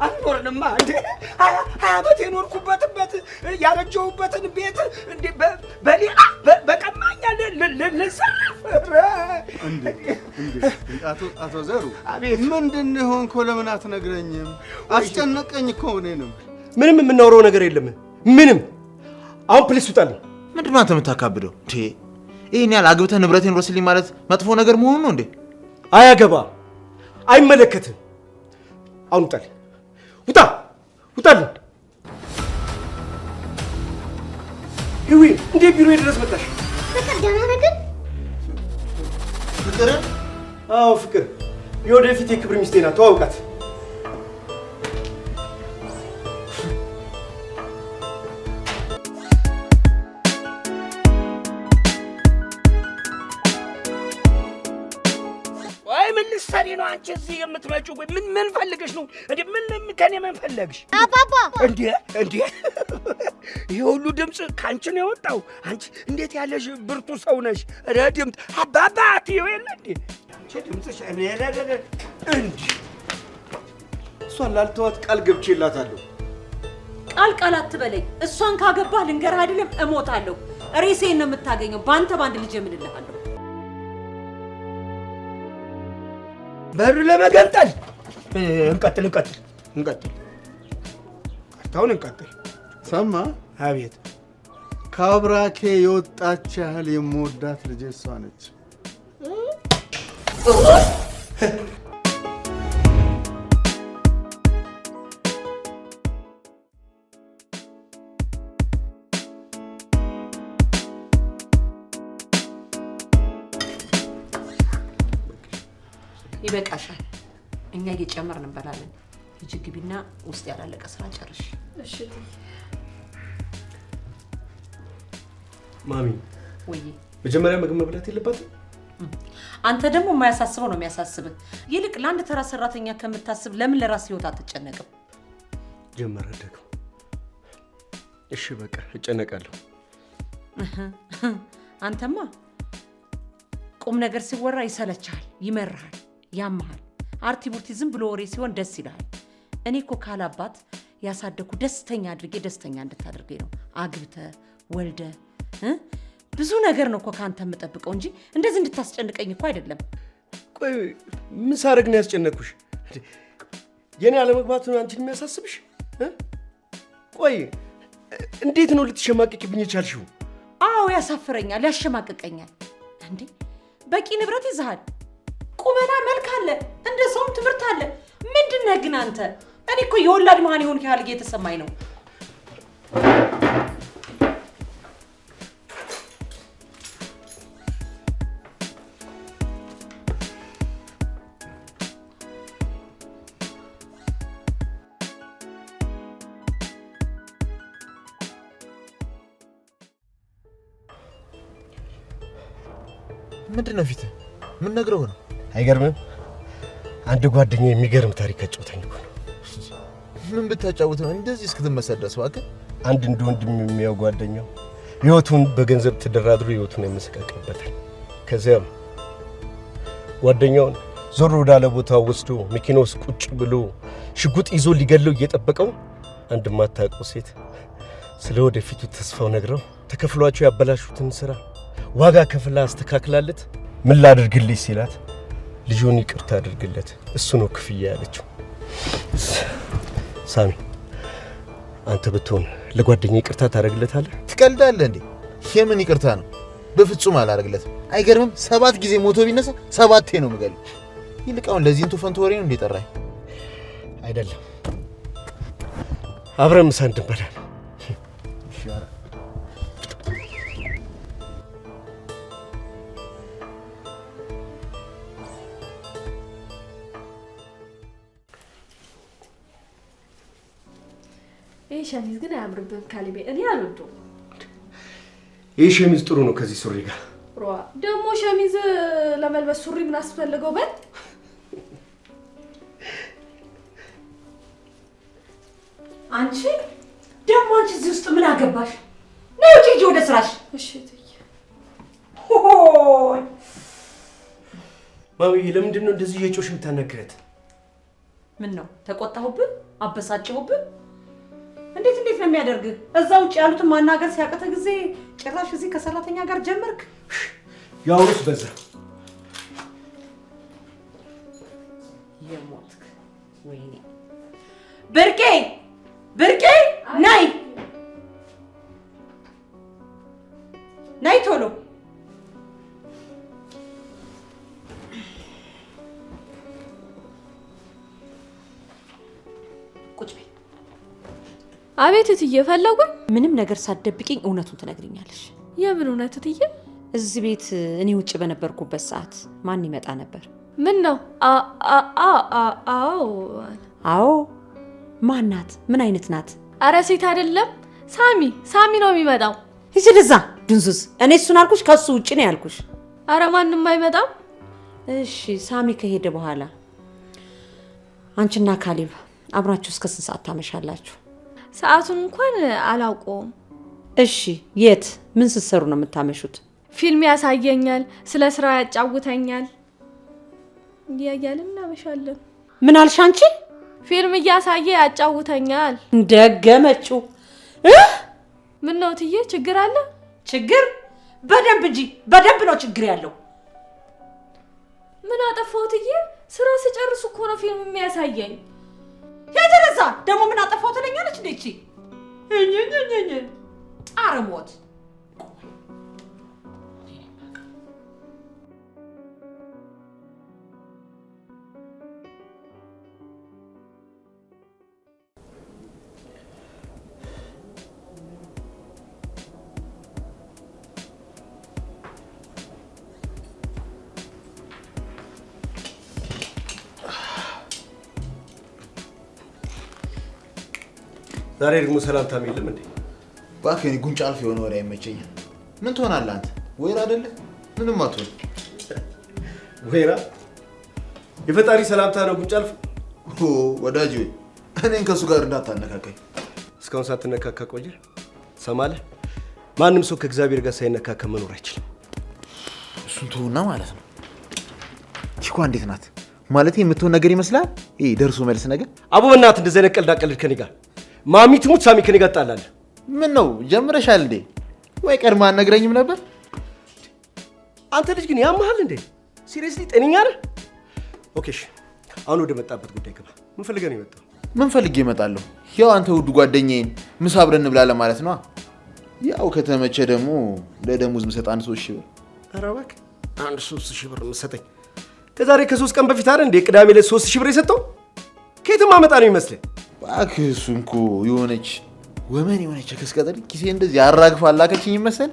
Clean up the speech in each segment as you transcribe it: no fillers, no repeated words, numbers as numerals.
አልኖርንማ እንዴ 20 ዓመት የኖርኩበት ያረጀሁበትን ቤት እንዴ በሌላ በቀማኛ ልንሰራፍ እንዴ አቶ ዘሩ ምንድን ነው ሆንኮ ለምን አትነግረኝም? አስጨነቀኝ እኮ እኔንም። ምንም የምናወራው ነገር የለም ምንም። አሁን ፕሊስ ውጣልኝ። ምንድን ነው አንተ የምታካብደው? ይሄን ያህል አግብተህ ንብረቴን ወስልኝ ማለት መጥፎ ነገር መሆኑ ነው እንዴ? አያገባ አይመለከትም። አሁን ውጣልኝ። ውጣልኝ። ይዊ እንዴ ቢሮ ድረስ መጣሽ? ፍቅር ደህና ነገር ፍቅር? አዎ ፍቅር የወደፊት የክብር ሚስቴ ናት። ተዋውቃት። ሰሪ ነው አንቺ እዚህ የምትመጪው? ምን ፈልገሽ ነው እንዴ? ምን ከኔ ምን ፈለግሽ? አባባ እንዴ ይሄ ሁሉ ድምጽ ካንቺ ነው የወጣው? አንቺ እንዴት ያለሽ ብርቱ ሰው ነሽ? ረድምት አባባ አትይው የለ እንዴ? አንቺ ድምጽሽ እንዴ እሷን ላልተዋት ቃል ገብቼላታለሁ። ቃል አትበለኝ። እሷን ካገባህ ልንገርህ አይደለም እሞታለሁ። ሬሴን ነው የምታገኘው። ባንድ ልጅ እምልልሃለሁ። በሩ ለመገንጠል እንቀጥል። አሁን እንቀጥል። ሰማ? አቤት። ከአብራኬ የወጣች ያህል የምወዳት ልጄ እሷ ነች። ይበቃሻል። እኛ እየጨመርን እንበላለን። ሂጂ ግቢና ውስጥ ያላለቀ ስራ ጨርሽ። እሺ ማሚ። ወይ መጀመሪያ ምግብ መብላት የለባትም? አንተ ደግሞ የማያሳስበው ነው የሚያሳስብህ። ይልቅ ለአንድ ተራ ሰራተኛ ከምታስብ ለምን ለራስ ህይወት አትጨነቅም? ጀመረ ደግሞ። እሺ በቃ እጨነቃለሁ። አንተማ ቁም ነገር ሲወራ ይሰለቻል፣ ይመርሃል፣ ያመሃል። አርቲ ቡርቲ ዝም ብሎ ወሬ ሲሆን ደስ ይላል። እኔ እኮ ካላባት ያሳደኩ ደስተኛ አድርጌ ደስተኛ እንድታደርገኝ ነው። አግብተ ወልደ ብዙ ነገር ነው እኮ ካንተ የምጠብቀው እንጂ እንደዚህ እንድታስጨንቀኝ እኮ አይደለም። ቆይ ምን ሳረግ ነው ያስጨነቅኩሽ? የኔ አለመግባት ነው አንቺን የሚያሳስብሽ? ቆይ እንዴት ነው ልትሸማቀቂብኝ የቻልሽው? አዎ ያሳፍረኛል፣ ያሸማቀቀኛል። እንዴ በቂ ንብረት ይዘሃል፣ ቁመና መልክ አለ፣ እንደ ሰውም ትምህርት አለ። ምንድነው ግን አንተ? እኔ እኮ የወላድ መሃን ይሆን ያህል እየተሰማኝ ነው። ምንድነው ፊት? ምን ነግረው ነው? አይገርምም? አንድ ጓደኛ የሚገርም ታሪክ አጫውተኝ እኮ ነው። ምን ብታጫውት ነው እንደዚህ እስክትመሰደስ? እባክህ አንድ እንደ ወንድም የሚያው ጓደኛው ህይወቱን በገንዘብ ተደራድሮ ህይወቱን ያመሰቃቀልበታል። ከዚያም ጓደኛውን ዞር ወዳለ ቦታ ወስዶ መኪና ውስጥ ቁጭ ብሎ ሽጉጥ ይዞ ሊገለው እየጠበቀው አንድ ማታውቀው ሴት ስለ ወደፊቱ ተስፋው ነግረው ተከፍሏቸው ያበላሹትን ስራ ዋጋ ከፍላ አስተካክላለት ምን ላድርግልሽ ሲላት ልጁን ይቅርታ አድርግለት እሱ ነው ክፍያ ያለችው። ሳሚ አንተ ብትሆን ለጓደኛ ይቅርታ ታደርግለታለህ? ትቀልዳለህ እንዴ? የምን ይቅርታ ነው? በፍጹም አላደርግለትም። አይገርምም? 7 ጊዜ ሞቶ ቢነሳ 7 ነው የምገለው። ይልቃውን ለዚህ እንቱ ፈንቶ ወሬ ነው እንዴ ጠራኝ? አይደለም አብረን ምሳ እንድንበላ ነው። ይሄ ሸሚዝ ግን አያምርብህም ካሊቤ፣ እኔ አልወደውም። ይሄ ሸሚዝ ጥሩ ነው ከዚህ ሱሪ ጋር። ሮዋ ደግሞ ሸሚዝ ለመልበስ ሱሪ ምን አስፈልገው? በል አንቺ ደግሞ አንቺ እዚህ ውስጥ ምን አገባሽ? ነው ሂጂ ወደ ስራሽ። እሺ ትይ። ሆሆ ማሚ ለምንድን ነው እንደዚህ የጮሽ የምታነግረት? ምን ነው ተቆጣሁብህ? አበሳጨሁብህ? እንዴት ነው የሚያደርግህ? እዛ ውጭ ያሉትን ማናገር ሲያቀተ ጊዜ ጭራሽ እዚህ ከሰራተኛ ጋር ጀመርክ? ያውሩስ በዛ የሞትክ ወይኔ። ብርቄ ናይ ቶሎ ቁጭ በይ። አቤት እትዬ ፈለጉኝ? ምንም ነገር ሳትደብቂኝ እውነቱን ትነግሪኛለሽ። የምን እውነት እትዬ? እዚህ ቤት እኔ ውጭ በነበርኩበት ሰዓት ማን ይመጣ ነበር? ምን ነው? አዎ ማን ናት? ምን አይነት ናት? አረ ሴት አይደለም፣ ሳሚ ነው የሚመጣው። እሺ ለዛ ድንዙዝ እኔ እሱን አልኩሽ፣ ከሱ ውጭ ነው ያልኩሽ። አረ ማንንም አይመጣም። እሺ ሳሚ ከሄደ በኋላ አንቺና ካሌብ አብራችሁ እስከ ስንት ሰዓት ታመሻላችሁ? ሰዓቱን እንኳን አላውቀውም። እሺ የት ምን ስትሰሩ ነው የምታመሹት? ፊልም ያሳየኛል፣ ስለ ስራ ያጫውተኛል። እያያልን እናመሻለን። ምን አልሽ አንቺ? ፊልም እያሳየ ያጫውተኛል። ደገመችው። ምን ነው እትዬ ችግር አለ? ችግር በደንብ እንጂ በደንብ ነው ችግር ያለው። ምን አጠፋው እትዬ? ስራ ስጨርስ እኮ ነው ፊልም የሚያሳየኝ። ያጀረዛ ደግሞ ምን አጠፋው ትለኛለች እንዴ? እቺ ጣረሞት ዛሬ ደግሞ ሰላምታም የለም እንዴ? እባክህ ጉንጭ አልፍ የሆነ ወሬ አይመቸኝም። ምን ትሆናለህ አንተ? ወይራ አይደለ? ምንም አትሆን። ወይራ የፈጣሪ ሰላምታ ነው ጉንጭ አልፍ። ወዳጅ ወይ እኔን ከሱ ጋር እንዳታነካከኝ። እስካሁን ሳትነካካ ቆየ። ሰማለህ? ማንም ሰው ከእግዚአብሔር ጋር ሳይነካካ መኖር አይችልም። እሱን ተውና ማለት ነው። ቺኳ እንዴት ናት? ማለት የምትሆን ነገር ይመስላል? ይሄ ደርሶ መልስ ነገር። አቡ በእናትህ እንደዚህ አይነት ቀልድ አቀልድ ከኔ ጋር። ማሚ ትሙት ሳሚ ከኔ ጋር ጣላለ። ምን ነው ጀምረሻል እንዴ? ወይ ቀድማ አትነግረኝም ነበር? አንተ ልጅ ግን ያመሃል እንዴ? ሲሪየስሊ ጤነኛ ነህ? ኦኬ እሺ፣ አሁን ወደ መጣበት ጉዳይ ገባ። ምን ፈልገህ ነው የመጣው? ምን ፈልጌ እመጣለሁ? ያው አንተ ውድ ጓደኛዬን ምሳ አብረን እንብላ ለማለት ነው። ያው ከተመቸ ደግሞ ለደሞዝ ምሰጥ አንድ 3,000 ብር። ኧረ እባክህ አንድ 3,000 ብር የምትሰጠኝ? ከዛሬ ከ3 ቀን በፊት አይደል እንዴ ቅዳሜ ላይ 3,000 ብር የሰጠው? ከየትም አመጣ ነው ይመስለኝ። እባክህ እሱን እኮ የሆነች ወመን የሆነች ከስቀጠል ኪሴ እንደዚህ አራግፋ አላከችኝ ይመስል።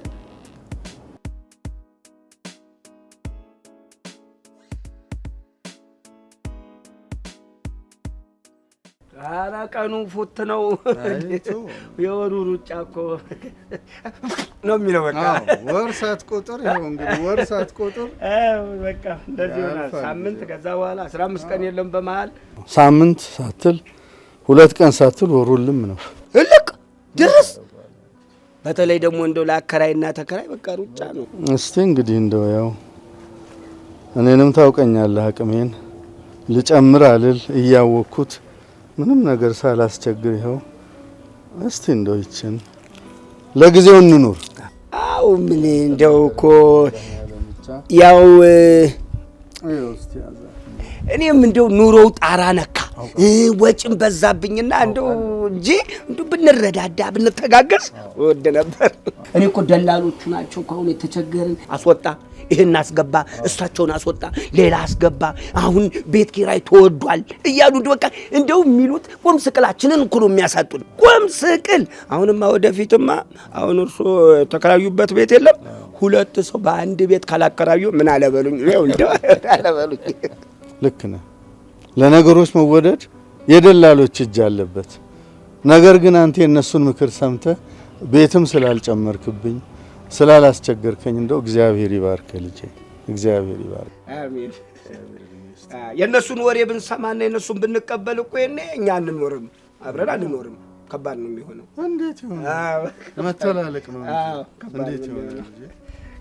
ኧረ ቀኑ ፉት ነው። የወሩ ሩጫ እኮ ነው የሚለው። በቃ ወር ሳትቆጥር ይኸው እንግዲህ ወር ሳትቆጥር በቃ እንደዚህ ይሆናል። ሳምንት ከዛ በኋላ 15 ቀን የለም በመሃል። ሳምንት ሳትል 2 ቀን ሳትል ወሩልም ነው እልቅ ድረስ። በተለይ ደግሞ እንደው ለአከራይና ተከራይ በቃ ሩጫ ነው። እስቲ እንግዲህ እንደው ያው እኔንም ታውቀኛለህ፣ አቅሜን ልጨምር አልል እያወቅኩት ምንም ነገር ሳላስቸግር ይኸው እስቲ እንደው ይችን ለጊዜው እንኑር። አው ምን እንደው እኮ ያው እኔም እንደው ኑሮው ጣራ ነካ፣ ወጭም በዛብኝና እንደው እንጂ እንደው ብንረዳዳ ብንተጋገዝ ወደ ነበር። እኔ እኮ ደላሎቹ ናቸው ካሁን የተቸገርን። አስወጣ፣ ይሄን አስገባ፣ እሳቸውን አስወጣ፣ ሌላ አስገባ፣ አሁን ቤት ኪራይ ተወዷል እያሉ በቃ እንደው የሚሉት ቆም ስቅላችንን እኮ ነው የሚያሳጡን። ቆም ስቅል። አሁንማ ወደፊትማ አሁን እርሶ ተከራዩበት ቤት የለም፣ 2 ሰው በአንድ ቤት ካላከራዩ ምን አለበሉኝ ነው እንደው አለበሉኝ። ልክ ነህ። ለነገሮች መወደድ የደላሎች እጅ አለበት። ነገር ግን አንተ የነሱን ምክር ሰምተህ ቤትም ስላልጨመርክብኝ ስላላስቸገርከኝ እንደው እግዚአብሔር ይባርክ ልጄ፣ እግዚአብሔር ይባርክ። አሜን። የነሱን ወሬ ብንሰማና የነሱን ብንቀበል እኮ እኛ አንኖርም፣ አብረን አንኖርም። ከባድ ነው የሚሆነው። እንዴት ይሆናል? መተላለቅ ነው እንጂ እንዴት ይሆናል?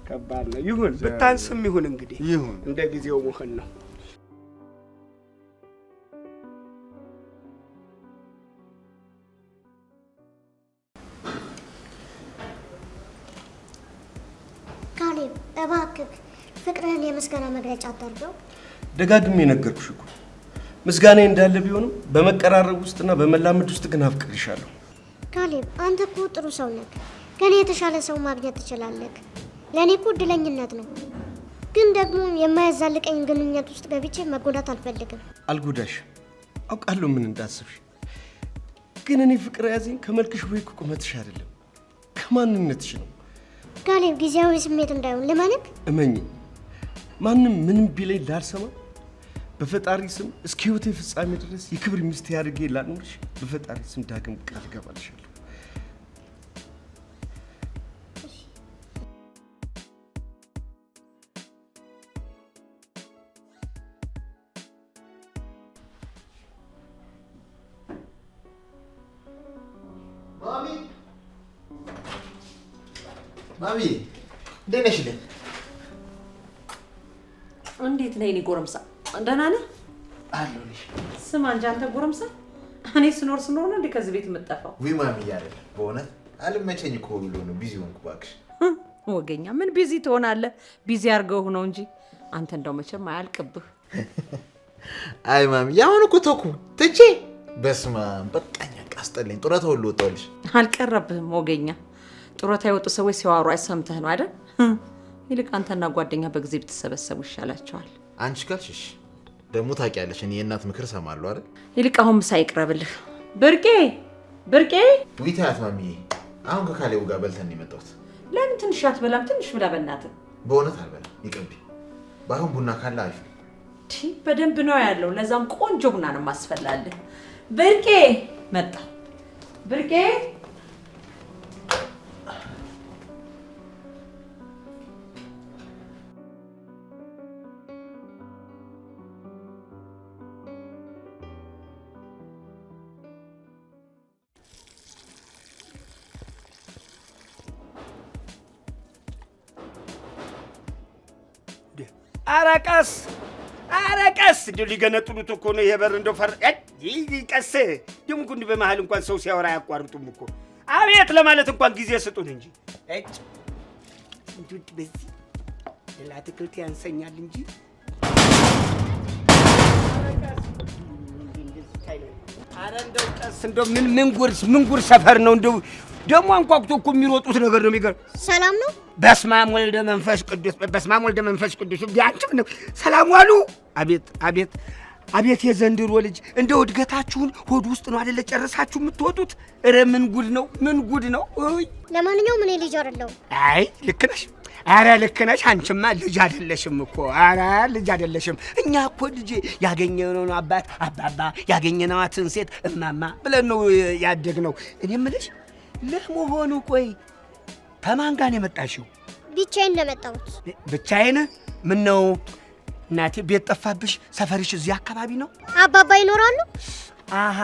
ከባድ ነው። ይሁን ብታንስም ይሁን እንግዲህ ይሁን እንደ ጊዜው መሆን ነው። ካሌብ እባክህ ፍቅርህን የምስጋና መግለጫ አድርገው። ደጋግሜ ነገርኩሽ እኮ ምስጋና እንዳለ ቢሆንም በመቀራረብ ውስጥና በመላመድ ውስጥ ግን አፍቅርሻለሁ። ካሌብ አንተ እኮ ጥሩ ሰው ነህ። ከኔ የተሻለ ሰው ማግኘት ትችላለህ። ለኔ እኮ እድለኝነት ነው። ግን ደግሞ የማያዛልቀኝ ግንኙነት ውስጥ ገብቼ መጎዳት አልፈልግም። አልጎዳሽ አውቃለሁ ምን እንዳስብሽ። ግን እኔ ፍቅር ያዘኝ ከመልክሽ ወይ ከቁመትሽ አይደለም ከማንነትሽ ነው። ካሌብ ጊዜያዊ ስሜት እንዳይሆን ልመንክ። እመኝ ማንም ምንም ቢለኝ ላልሰማ በፈጣሪ ስም እስከ ህይወቴ ፍጻሜ ድረስ የክብር ሚስት ያድርጌ ላኖርሽ በፈጣሪ ስም ዳግም ቃል እገባልሻለሁ። ማሚ እንዴት ነሽ? እንዴት ነህ የኔ ጎረምሳ? ደህና ነህ? አለሁልሽ። ስማ እንጂ አንተ ጎረምሳ፣ እኔ ስኖር ነው እንዴ ከዚህ ቤት የምጠፋው? ውይ ማሚ አይደለም በእውነት አልመቸኝ እኮ ብሎ ነው ቢዚ ሆንኩ እባክሽ። ወገኛ ምን ቢዚ ትሆናለህ? ቢዚ አድርገው ነው እንጂ አንተ እንደው መቼም አያልቅብህ። አይ ማሚ ያሁን እኮ ተኩ ትቼ በስማ በቃኝ አስጠለኝ። ጡረታ ሁሉ ወጣሁልሽ። አልቀረብህም ወገኛ። ጡረታ የወጡ ሰዎች ሲዋሩ አይሰምተህ ነው አይደል? ይልቅ አንተና ጓደኛ በጊዜ ብትሰበሰቡ ይሻላቸዋል። አንቺ ካልሽሽ ደግሞ ታውቂያለሽ እኔ የእናት ምክር ሰማለሁ አይደል? ይልቅ አሁን ምሳ ይቅረብልህ። ብርቄ ብርቄ። ውይ ተያት ማሚዬ፣ አሁን ከካሌቡ ጋር በልተን የመጣሁት። ለምን ትንሽ አትበላም? ትንሽ ብላ በእናትህ። በእውነት አልበላም ይቅርብኝ። ባይሆን ቡና ካለ አሪፍ ነው። በደንብ ነው ያለው። ለዛም ቆንጆ ቡና ነው ማስፈላለህ። ብርቄ መጣ። ብርቄ አረቀስ እንደው ሊገነጥሉት እኮ ነው። የበር እንደው ፈር ቀስ ደግሞ እንኳን በመሃል እንኳን ሰው ሲያወራ አያቋርጡም እኮ። አቤት ለማለት እንኳን ጊዜ ስጡን እንጂ እንዴ በዚህ ሌላ ትክልት ያንሰኛል እንጂ አረ እንደው ቀስ እንደው ምን ጉር ሰፈር ነው እንደው ደግሞ አንኳኩቶ እኮ የሚሮጡት ነገር ነው የሚገርም። ሰላም ነው? በስመ አብ ወልደ መንፈስ ቅዱስ በስመ አብ ወልደ መንፈስ ቅዱስ ቢያንቺም ነው ሰላም ዋሉ። አቤት አቤት አቤት የዘንድሮ ልጅ እንደው እድገታችሁን ሆድ ውስጥ ነው አይደለ ጨርሳችሁ የምትወጡት? ኧረ ምን ጉድ ነው ምን ጉድ ነው። እይ ለማንኛውም እኔ ልጅ አይደለሁ። አይ ልክ ነሽ። ኧረ ልክ ነሽ። አንቺማ ልጅ አይደለሽም እኮ። ኧረ ልጅ አይደለሽም። እኛ እኮ ልጅ ያገኘነውን አባት አባባ ያገኘናትን ሴት እማማ ብለን ነው ያደግነው። እኔ የምልሽ ለመሆኑ ቆይ ከማን ጋር ነው የመጣሽው? ብቻዬን ነው የመጣሁት። ብቻዬን? ምን ነው እናቴ ቤት ጠፋብሽ? ሰፈርሽ እዚህ አካባቢ ነው? አባባ ይኖራሉ? አሃ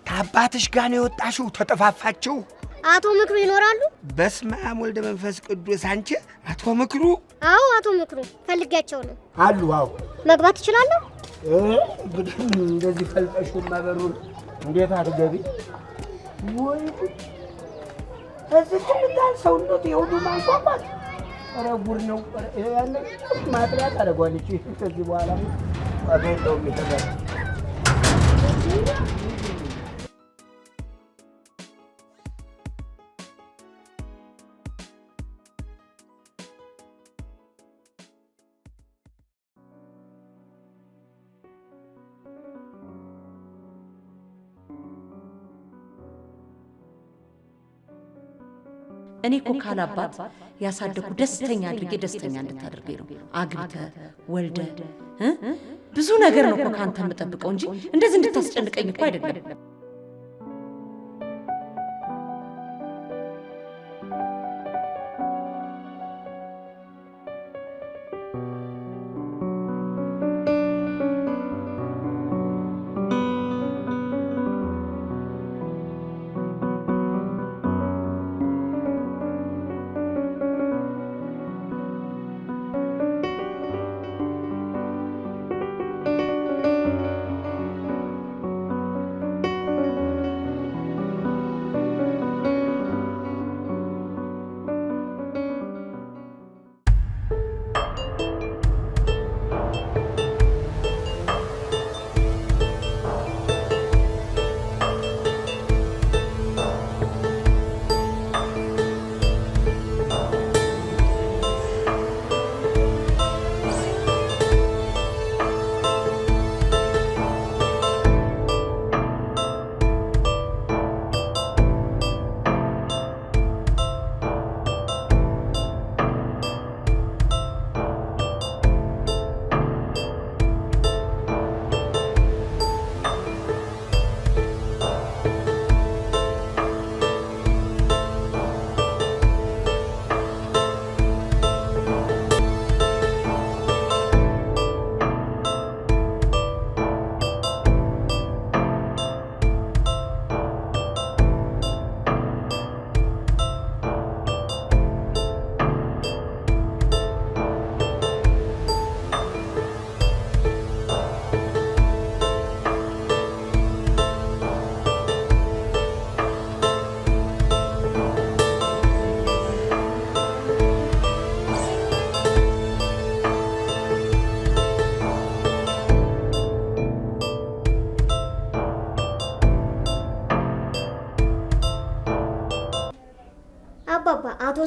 ከአባትሽ ጋር ነው የወጣሽው? ተጠፋፋችሁ? አቶ ምክሩ ይኖራሉ? በስመ አብ ወልደ መንፈስ ቅዱስ። አንቺ አቶ ምክሩ? አዎ አቶ ምክሩ ፈልጋቸው ነው አሉ። አዎ መግባት እችላለሁ? እንግዲህ እንደዚህ ፈልጠሽው ማበሩን እንዴት አትገቢ? ወይ እዚህ ትልታል ሰውነት የሁሉ ማንቋቋት። ኧረ ጉድ ነው። ያለ ማጥሪያ ታደርጓለች። ከዚህ በኋላ አገኝተው የሚተጋል እኔ እኮ ካላባት ያሳደኩ ደስተኛ አድርጌ ደስተኛ እንድታደርገኝ ነው። አግብተህ ወልደህ ብዙ ነገር ነው እኮ ካንተ የምጠብቀው እንጂ እንደዚህ እንድታስጨንቀኝ እኮ አይደለም።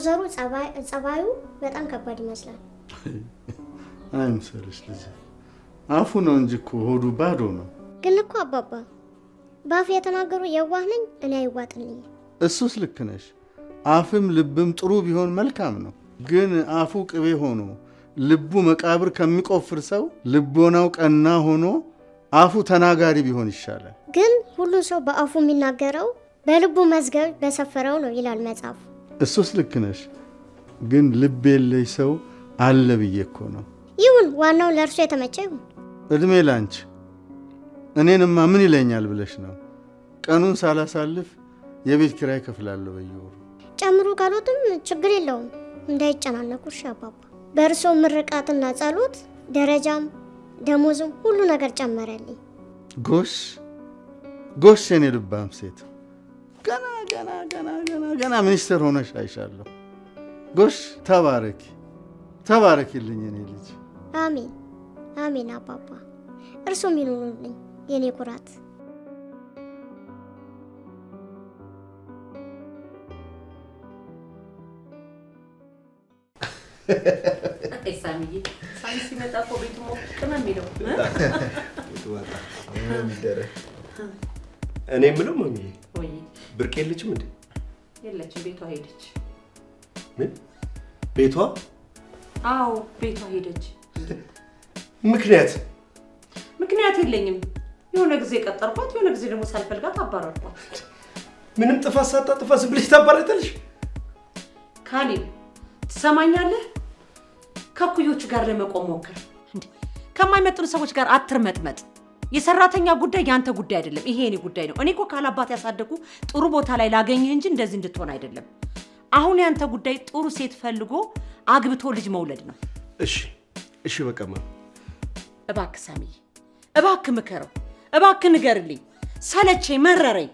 ዘሩ ጸባዩ በጣም ከባድ ይመስላል። አይምሰልሽ ልጅ አፉ ነው እንጂ እኮ ሆዱ ባዶ ነው። ግን እኮ አባባ በአፍ የተናገሩ የዋህ ነኝ እኔ አይዋጥልኝ። እሱስ ልክ ነሽ። አፍም ልብም ጥሩ ቢሆን መልካም ነው። ግን አፉ ቅቤ ሆኖ ልቡ መቃብር ከሚቆፍር ሰው ልቦናው ቀና ሆኖ አፉ ተናጋሪ ቢሆን ይሻላል። ግን ሁሉ ሰው በአፉ የሚናገረው በልቡ መዝገብ በሰፈረው ነው ይላል መጽሐፍ። እሱስ ልክ ነሽ። ግን ልብ የለሽ ሰው አለ ብዬ እኮ ነው። ይሁን፣ ዋናው ለእርሱ የተመቸ ይሁን። እድሜ ላንቺ። እኔንማ ምን ይለኛል ብለሽ ነው? ቀኑን ሳላሳልፍ የቤት ኪራይ ከፍላለሁ በየወሩ። ጨምሩ ካሉትም ችግር የለውም እንዳይጨናነቁ። እሺ አባባ፣ በእርሶ ምርቃትና ጸሎት ደረጃም ደሞዝም ሁሉ ነገር ጨመረልኝ። ጎሽ ጎሽ፣ የኔ ልባም ሴት፣ ገና ገና ገና ገና ገና ሚኒስትር ሆነሽ አይሻለሁ። ጎሽ፣ ተባረኪ ተባረኪልኝ የኔ ልጅ። አሜን አሜን አባባ፣ እርሶም ይኑሩልኝ የኔ ኩራት። ሳሚዬ ሳሚ ሲመጣ እኮ ቤቱ ሞቅ ነው የሚለው። እኔ የምለው ማሚዬ ወይ ብርቅ የለችም እንዴ? የለችም፣ ቤቷ ሄደች። ምን ቤቷ? አዎ ቤቷ ሄደች። ምክንያት የለኝም። የሆነ ጊዜ ቀጠርኳት፣ የሆነ ጊዜ ደግሞ ሳልፈልጋት አባረርኳት። ምንም ጥፋት ሳታጥፋ ዝም ብለሽ ታባረታለሽ? ካሌብ ትሰማኛለህ? ከኩዮቹ ጋር ለመቆም ሞክር። እንዴ ከማይመጥኑ ሰዎች ጋር አትርመጥመጥ። የሰራተኛ ጉዳይ ያንተ ጉዳይ አይደለም፣ ይሄ የኔ ጉዳይ ነው። እኔ እኮ ካላባት ያሳደጉ ጥሩ ቦታ ላይ ላገኝህ እንጂ እንደዚህ እንድትሆን አይደለም። አሁን ያንተ ጉዳይ ጥሩ ሴት ፈልጎ አግብቶ ልጅ መውለድ ነው። እሺ በቃማ። እባክህ ሳሚ፣ እባክህ ምከረው፣ እባክህ ንገርልኝ። ሰለቸኝ፣ መረረኝ።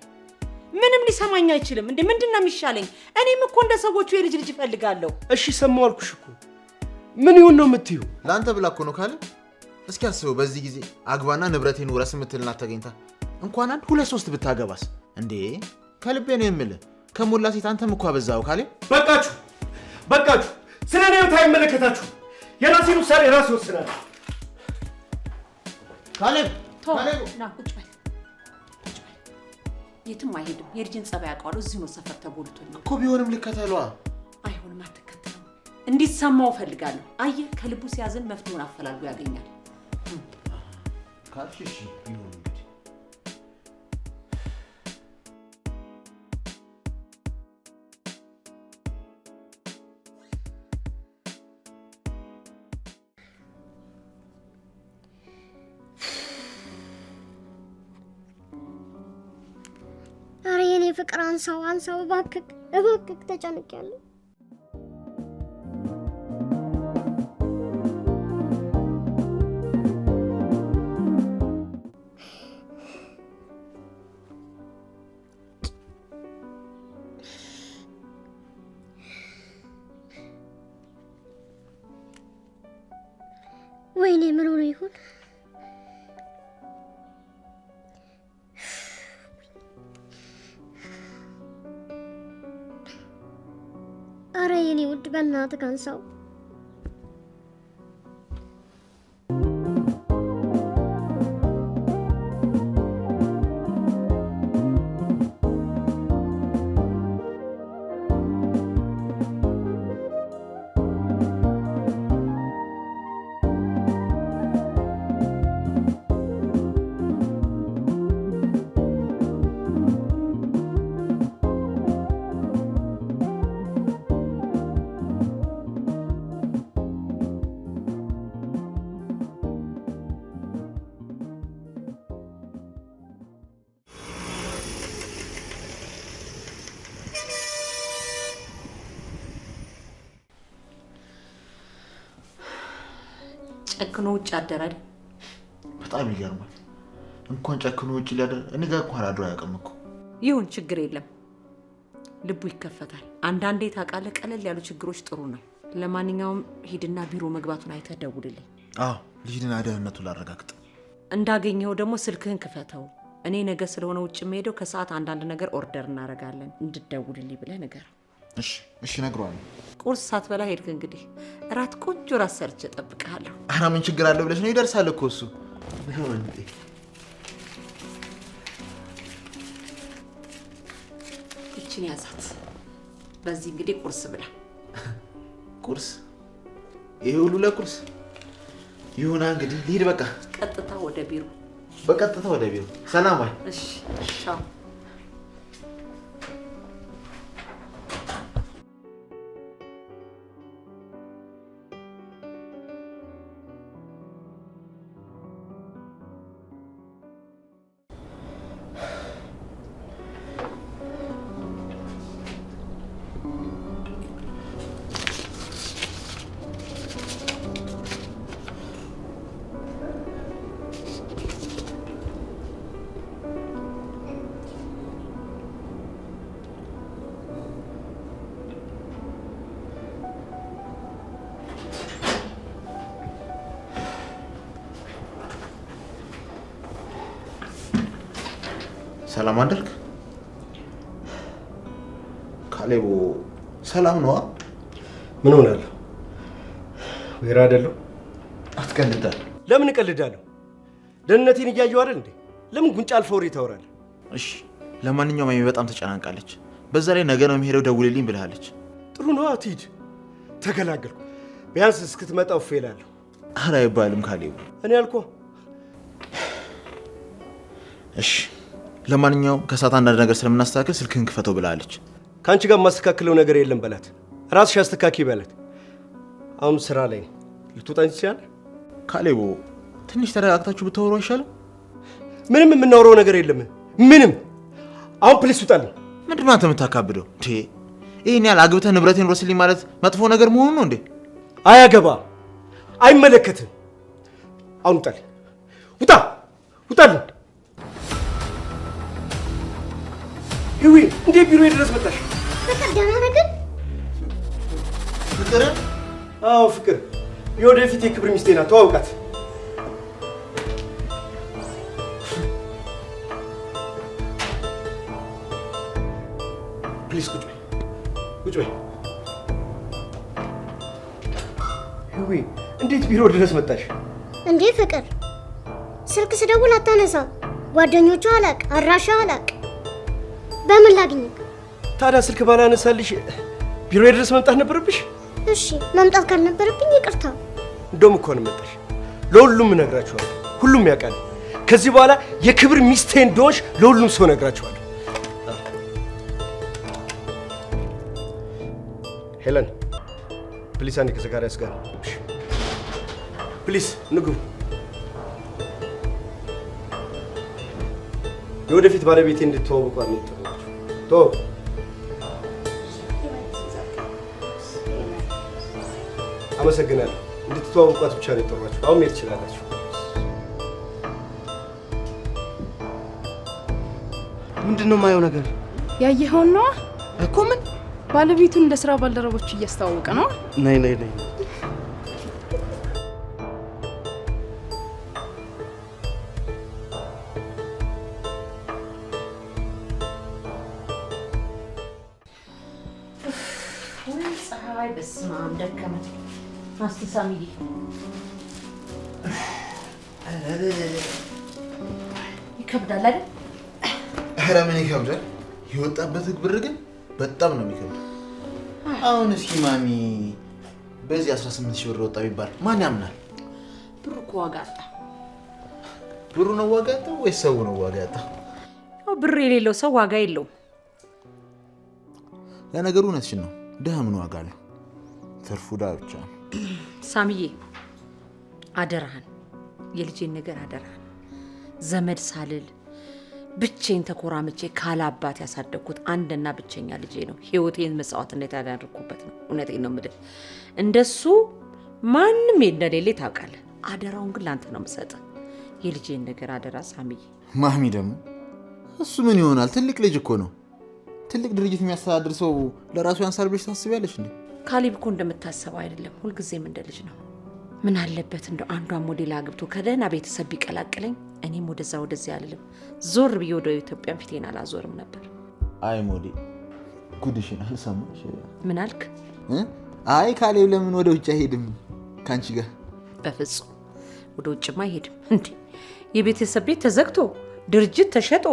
ምንም ሊሰማኝ አይችልም። እንዴ ምንድነው የሚሻለኝ? እኔም እኮ እንደ ሰዎቹ የልጅ ልጅ እፈልጋለሁ። እሺ ሰማሁ አልኩሽ እኮ። ምን ይሁን ነው የምትይው? ለአንተ ብላ እኮ ነው ካለ። እስኪ አስበው፣ በዚህ ጊዜ አግባና ንብረቴን ውረስ የምትልና ተገኝታ እንኳን አንድ 2-3 ብታገባስ? እንዴ ከልቤ ነው የምልህ። ከሞላ ሴት አንተም እኮ አበዛው ካለ። በቃችሁ። ስለ እኔ ህይወት አይመለከታችሁ። የራሴን ውሳኔ ራሴ ወስናለሁ። ካሌብ ና ቁጭ በል። የትም አይሄድም። የልጅን ጸባይ አውቀዋለሁ። እዚህ ነው ሰፈር ተጎልቶኝ እኮ። ቢሆንም ልከተሏ። አይሆንም፣ አትከተለው። እንዲሰማው ፈልጋለሁ። አየህ፣ ከልቡ ሲያዝን መፍትሄውን አፈላልጎ ያገኛል። ካልሽ ይሁን እንግዲህ። ኧረ የኔ ፍቅር አንሳው እባክህ ተጨንቄያለሁ። ወይኔ ምን ሆኖ ይሆን? ኧረ የኔ ውድ በእናትህ አንሳው። ጨክኖ ውጭ አደረ አይደል? በጣም ይገርማል። እንኳን ጨክኖ ውጭ ሊያደር እኔ ጋር እንኳን አድሮ አያውቅም እኮ። ይሁን ችግር የለም፣ ልቡ ይከፈታል። አንዳንዴ ታውቃለህ፣ ቀለል ያሉ ችግሮች ጥሩ ነው። ለማንኛውም ሂድና ቢሮ መግባቱን አይተህ ደውልልኝ። አዎ ልጅና ደህንነቱን ላረጋግጥ። እንዳገኘው ደግሞ ስልክህን ክፈተው። እኔ ነገ ስለሆነ ውጭ የምሄደው ከሰዓት አንዳንድ ነገር ኦርደር እናደርጋለን። እንድትደውልልኝ ብለህ ነገር እሺ እነግረዋለሁ። ቁርስ ሳትበላ ሄድክ እንግዲህ። እራት ቆንጆ ራት ሰርቼ እጠብቅሃለሁ። ኧረ ምን ችግር አለ ብለሽ ነው? ይደርሳል እኮ እሱ። ይችን ያዛት። በዚህ እንግዲህ ቁርስ ብላ። ቁርስ? ይሄ ሁሉ ለቁርስ ይሁና። እንግዲህ ልሂድ በቃ። ቀጥታ ወደ ቢሮ። በቀጥታ ወደ ቢሮ። ሰላም ዋይ። እሺ ቻው። ሰላም አደርክ? ካሌቦ ሰላም ነዋ? ምን ሆናለሁ? ወይራ አይደለሁ? አትቀልዳል። ለምን እቀልዳለሁ? ደህንነቴን እያየሁ አይደል እንዴ? ለምን ጉንጫ አልፈ ወሬ ታወራለህ? እሺ ለማንኛውም ማሚ በጣም ተጨናንቃለች። በዛ ላይ ነገ ነው የሚሄደው፣ ደውልልኝ ብለሃለች። ጥሩ ነው አትሂድ። ተገላገልኩ። ቢያንስ እስክትመጣ እላለሁ። ኧረ አይባልም ካሌቦ። እኔ አልኩህ። እሺ ለማንኛውም ከሰዓት አንዳንድ ነገር ስለምናስተካክል ስልክህን ክፈተው ብላለች። ከአንቺ ጋር የማስተካክለው ነገር የለም በላት። ራስሽ አስተካኪ በላት። አሁን ስራ ላይ ነኝ። ልትወጣኝ ትችላለህ? ካሌቦ ትንሽ ተረጋግታችሁ ብታወሩ አይሻልም? ምንም የምናወራው ነገር የለም። ምንም። አሁን ፕሊስ ውጣልኝ። ምንድን ነው አንተ የምታካብደው? ይህን ያህል አግብተህ ንብረቴን ውረስልኝ ማለት መጥፎ ነገር መሆኑ ነው እንዴ? አያገባ፣ አይመለከትም። አሁን ውጣልኝ። ውጣ! ውጣልኝ! ይዊ እንዴ ቢሮ ድረስ መጣሽ? ፍቅር ደህና ነህ ግን? ፍቅር? አዎ ፍቅር የወደፊት የክብር ሚስቴ ናት። ተዋውቃት። ፕሊዝ ቁጭ በይ፣ ቁጭ በይ። ይዊ እንዴት ቢሮ ድረስ መጣሽ? እንዴ ፍቅር ስልክ ስደውል አታነሳም። ጓደኞቿ አላቅ፣ አድራሻ አላቅ። በምን ላግኝህ? ታዲያ ስልክ ባላነሳልሽ ቢሮ ድረስ መምጣት ነበረብሽ? እሺ መምጣት ካልነበረብኝ ይቅርታ። እንደውም እኮ ነው መጣሽ። ለሁሉም እነግራችኋለሁ፣ ሁሉም ያውቃል። ከዚህ በኋላ የክብር ሚስቴ እንደሆንሽ ለሁሉም ሰው እነግራችኋለሁ። ሄለን ፕሊስ አንዴ ከዘካሪያስ ጋር ፕሊስ ንግቡ። የወደፊት ባለቤቴ እንድትተዋወቁ ነው። ተዋወቁ። አመሰግናለሁ። እንድትተዋወቋት ብቻ ነው የጠሯችሁ። አሁን መሄድ ትችላላችሁ። ምንድነው የማየው ነገር? ያየኸውን ነዋ እኮ። ምን? ባለቤቱን እንደ ስራ ባልደረቦች እያስተዋወቀ ነው። ነይ ነይ ነይ። ፀሐይ በስመ አብ ደከመኝ። እስኪ ሳሚዬ ይከብዳል አይደል? ኧረ ምን ይከብዳል? የወጣበት ብር ግን በጣም ነው የሚከብደው። አሁን እስኪ ማሚ በዚህ 18 ሺህ ብር ወጣ ቢባል ማን ያምናል? ብሩ እኮ ዋጋ አጣ። ብሩ ነው ዋጋ ያጣው ወይስ ሰው ነው ዋጋ ያጣው? ብር የሌለው ሰው ዋጋ የለውም። ለነገሩ እውነትሽን ነው። ድሀ ምን ዋጋ አለው? ትርፉ ድሀ ብቻ ነው። ሳሚዬ አደራህን፣ የልጄን ነገር አደራህን። ዘመድ ሳልል ብቻዬን ተኮራምቼ ካላባት ያሳደግኩት አንድና ብቸኛ ልጄ ነው። ህይወቴን መስዋዕትነት ያደረኩበት ነው። እውነቴን ነው የምልህ። እንደሱ ማንም እንደሌለ ታውቃለህ። አደራውን ግን ላንተ ነው የምሰጥህ። የልጄን ነገር አደራ ሳሚዬ። ማሚ ደግሞ እሱ ምን ይሆናል? ትልቅ ልጅ እኮ ነው። ትልቅ ድርጅት የሚያስተዳድር ሰው ለራሱ ያንሳል ብለሽ ታስቢያለሽ እንዴ? ካሌብ እኮ እንደምታሰበው አይደለም። ሁልጊዜም እንደ ልጅ ነው። ምን አለበት እንደው አንዷን ሞዴል አግብቶ ከደህና ቤተሰብ ቢቀላቅለኝ፣ እኔም ወደዚያ አልልም። ዞር ብዬ ወደ ኢትዮጵያን ፊቴን አላዞርም ነበር። አይ ሞዴል ጉድሽን አልሰማሽ? ምን አልክ? አይ ካሌብ ለምን ወደ ውጭ አይሄድም ካንቺ ጋር? በፍጹም ወደ ውጭማ አይሄድም። እንዴ የቤተሰብ ቤት ተዘግቶ ድርጅት ተሸጦ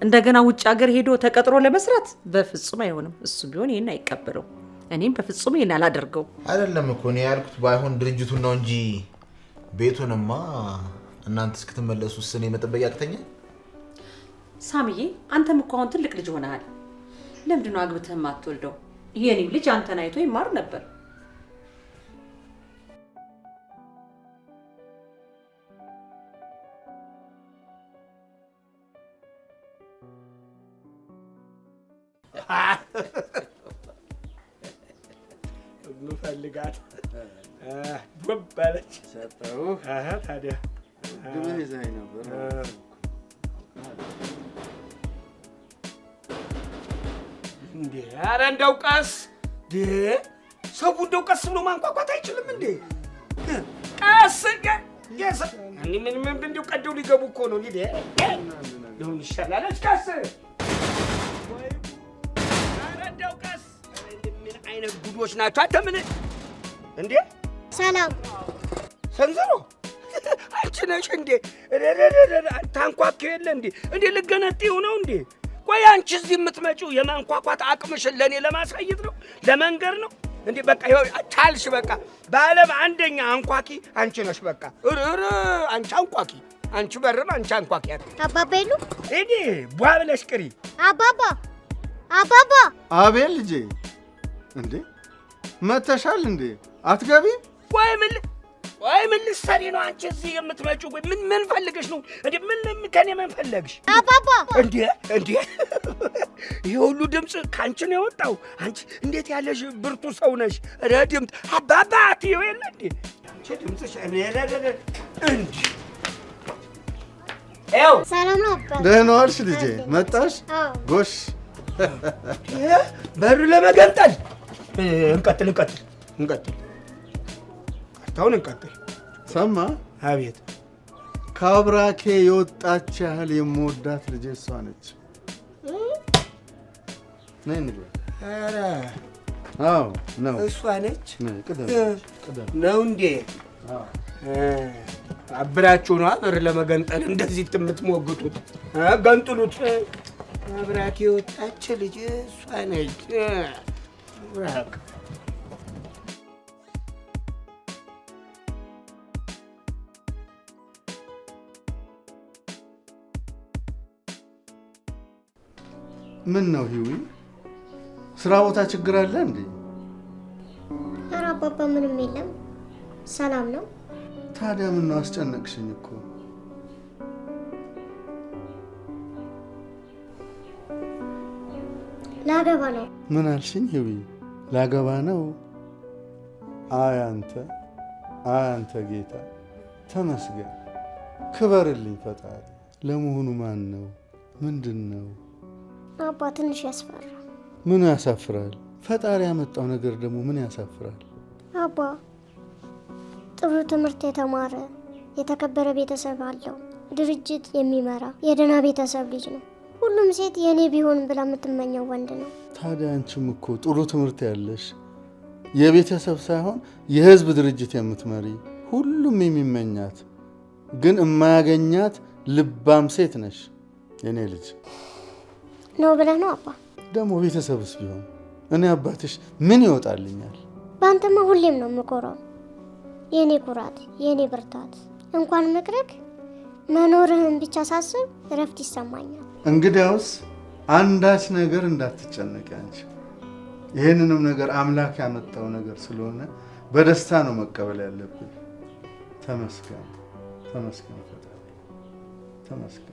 እንደገና ውጭ ሀገር ሄዶ ተቀጥሮ ለመስራት በፍጹም አይሆንም። እሱ ቢሆን ይሄን አይቀበለው። እኔም በፍጹም ይሄን አላደርገው። አይደለም እኮ እኔ ያልኩት ባይሆን ድርጅቱን ነው እንጂ ቤቱንማ እናንተ እስክትመለሱ እኔ መጠበቅ ያቅተኛል። ሳሚዬ አንተም እኮ አሁን ትልቅ ልጅ ሆነሃል። ለምንድን ነው አግብተህ የማትወልደው? የኔም ልጅ አንተን አይቶ ይማር ነበር። ምፈልጋት ወባለች ሰጠው። ታዲያ ድምህ ይዘኸኝ ነበር። እንዴ ኧረ እንደው ቀስ ሰው እንደው ቀስ ብሎ ማንኳኳት አይችልም እንዴ? ቀስ ምን እንደው ቀደው ሊገቡ እኮ ነው። ሊሆን ይሻላል። ቀስ ኧረ እንደው ቀስ ምን አይነት ጉዶች ናቸው? አንተ ምን እንዴ? ሰላም ሰንዘሮ አንቺ ነሽ እንዴ? ታንኳኪው የለ እንዴ? እንዴ ልገነጥይው ነው እንዴ? ቆይ አንቺ እዚህ የምትመጪው የማንኳኳት አቅምሽን ለእኔ ለማሳየት ነው? ለመንገር ነው እንዴ? በቃ ቻልሽ። በቃ በዓለም አንደኛ አንኳኪ አንቺ ነሽ። በቃ አንቺ አንኳኪ፣ አንቺ በርም አንቺ አንኳኪ። አባባ የሉ እኔ ቧ ብለሽ ቅሪ። አባባ አቤል ልጄ እንዴ መተሻል እንዴ? አትገቢ? ቆይ ምን ልትሰሪ ነው አንቺ እዚህ የምትመጪው? ምን ፈልገሽ ነው እንዴ? ምን ከኔ ምን ፈለግሽ? አባባ እንዴ ይሄ ሁሉ ድምፅ ካንቺ ነው የወጣው? አንቺ እንዴት ያለሽ ብርቱ ሰው ነሽ! ረድምት አባባ አትይው የለ እንዴ? አንቺ ድምፅሽ እንዴ ኤው ሰላም ነው አባ። ደህና ዋልሽ ልጄ? መጣሽ? ጎሽ በሩ ለመገንጠል እንቀጥል። አሁን እንቀጥል። ሰማ? አቤት። ከአብራኬ የወጣች ያህል የምወዳት ልጄ እሷ ነች። ነይ እንግባ። ኧረ አዎ ነው እሷ ነች። ቅደም ነው እንዴ? አብራችሁ ነው በር ለመገንጠል እንደዚህ የምትሞግቱት? ገንጥሉት። አብራኬ የወጣች ልጅ እሷ ነች። አብራክ ምን ነው ሂዊ? ስራ ቦታ ችግር አለ እንዴ? ኧረ አባባ ምንም የለም፣ ሰላም ነው። ታዲያ ምን ነው አስጨነቅሽኝ እኮ። ላገባ ነው። ምን አልሽኝ ሂዊ? ላገባ ነው? አይ አንተ ጌታ ተመስገን፣ ክበርልኝ ፈጣሪ። ለመሆኑ ማን ነው? ምንድን ነው? አባ ትንሽ ያስፈራል። ምኑ ያሳፍራል? ፈጣሪ ያመጣው ነገር ደግሞ ምን ያሳፍራል? አባ ጥሩ ትምህርት የተማረ የተከበረ ቤተሰብ አለው፣ ድርጅት የሚመራ የደህና ቤተሰብ ልጅ ነው። ሁሉም ሴት የኔ ቢሆን ብላ የምትመኘው ወንድ ነው። ታዲያ አንቺም እኮ ጥሩ ትምህርት ያለሽ የቤተሰብ ሳይሆን የህዝብ ድርጅት የምትመሪ ሁሉም የሚመኛት ግን የማያገኛት ልባም ሴት ነሽ የኔ ልጅ ነው ብለህ ነው አባ? ደግሞ ቤተሰብስ ቢሆን እኔ አባትሽ ምን ይወጣልኛል? በአንተማ ሁሌም ነው የምኮራው። የኔ ኩራት፣ የኔ ብርታት። እንኳን ምክርክ መኖርህን ብቻ ሳስብ እረፍት ይሰማኛል። እንግዲያውስ አንዳች ነገር እንዳትጨነቂ አንቺ። ይህንንም ነገር አምላክ ያመጣው ነገር ስለሆነ በደስታ ነው መቀበል ያለብን። ተመስገን ተመስገን ፈጣሪ ተመስገን።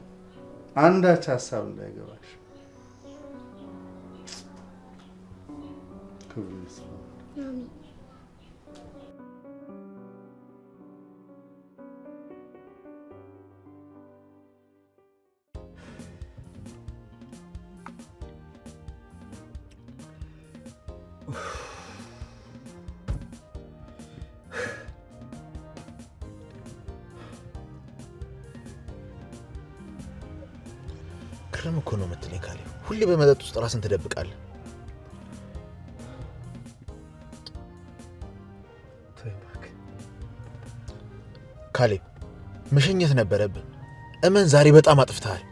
አንዳች ሀሳብ እንዳይገባሽ። ክብር ይስፋ። አሜን። ክረም እኮ ነው የምትለኝ ካሌብ። ሁሌ በመጠጥ ውስጥ ራስን ትደብቃለህ። ካሌብ መሸኘት ነበረብህ። እመን ዛሬ በጣም አጥፍተሃል።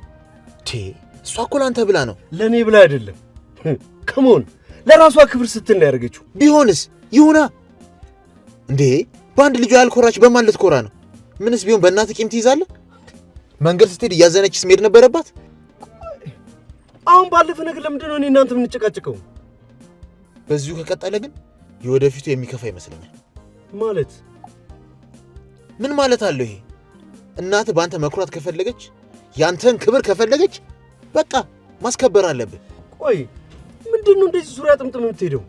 እሷ እኮ ላንተ ብላ ነው። ለእኔ ብላ አይደለም። ከመሆን ለራሷ ክብር ስትል ነው ያደረገችው። ቢሆንስ ይሁና እንዴ። በአንድ ልጇ ያልኮራች በማን ልትኮራ ነው? ምንስ ቢሆን በእናትህ ቂም ትይዛለህ? መንገድ ስትሄድ እያዘነችስ መሄድ ነበረባት። አሁን ባለፈ ነገር ለምንድን ነው እኔ እናንተ የምንጨቃጨቀው? በዚሁ ከቀጠለ ግን የወደፊቱ የሚከፋ ይመስለኛል። ማለት ምን ማለት አለው ይሄ? እናትህ በአንተ መኩራት ከፈለገች፣ ያንተን ክብር ከፈለገች በቃ ማስከበር አለብህ። ቆይ ምንድን ነው እንደዚህ ዙሪያ ጥምጥም የምትሄደው?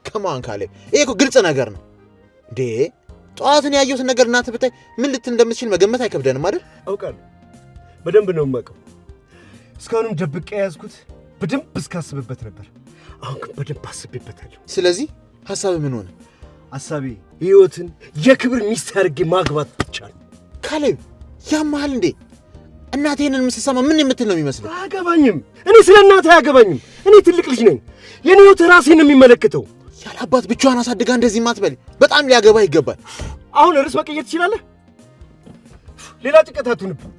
ከማን ካሌብ፣ ይሄ እኮ ግልጽ ነገር ነው እንዴ። ጠዋትን ያየሁትን ነገር እናትህ ብታይ ምን ልትል እንደምትችል መገመት አይከብደንም አይደል? አውቃለሁ፣ በደንብ ነው የማውቀው። እስካሁንም ደብቄ የያዝኩት በደንብ እስካስብበት ነበር። አሁን ግን በደንብ አስቤበታለሁ። ስለዚህ ሐሳብ ምን ሆነ? ሐሳቤ ህይወትን የክብር ሚስት አድርጌ ማግባት ብቻ ነው። ካሌብ ያማሃል እንዴ? እናቴንን ስትሰማ ምን የምትል ነው የሚመስለው? አያገባኝም። እኔ ስለ እናቴ አያገባኝም። እኔ ትልቅ ልጅ ነኝ። የኔ ህይወት ራሴን ነው የሚመለከተው። ያለ አባት ብቻዋን አሳድጋ እንደዚህ ማትበል በጣም ሊያገባ ይገባል። አሁን ርዕስ መቀየር ትችላለህ። ሌላ ጭቀት አትሁንብህ።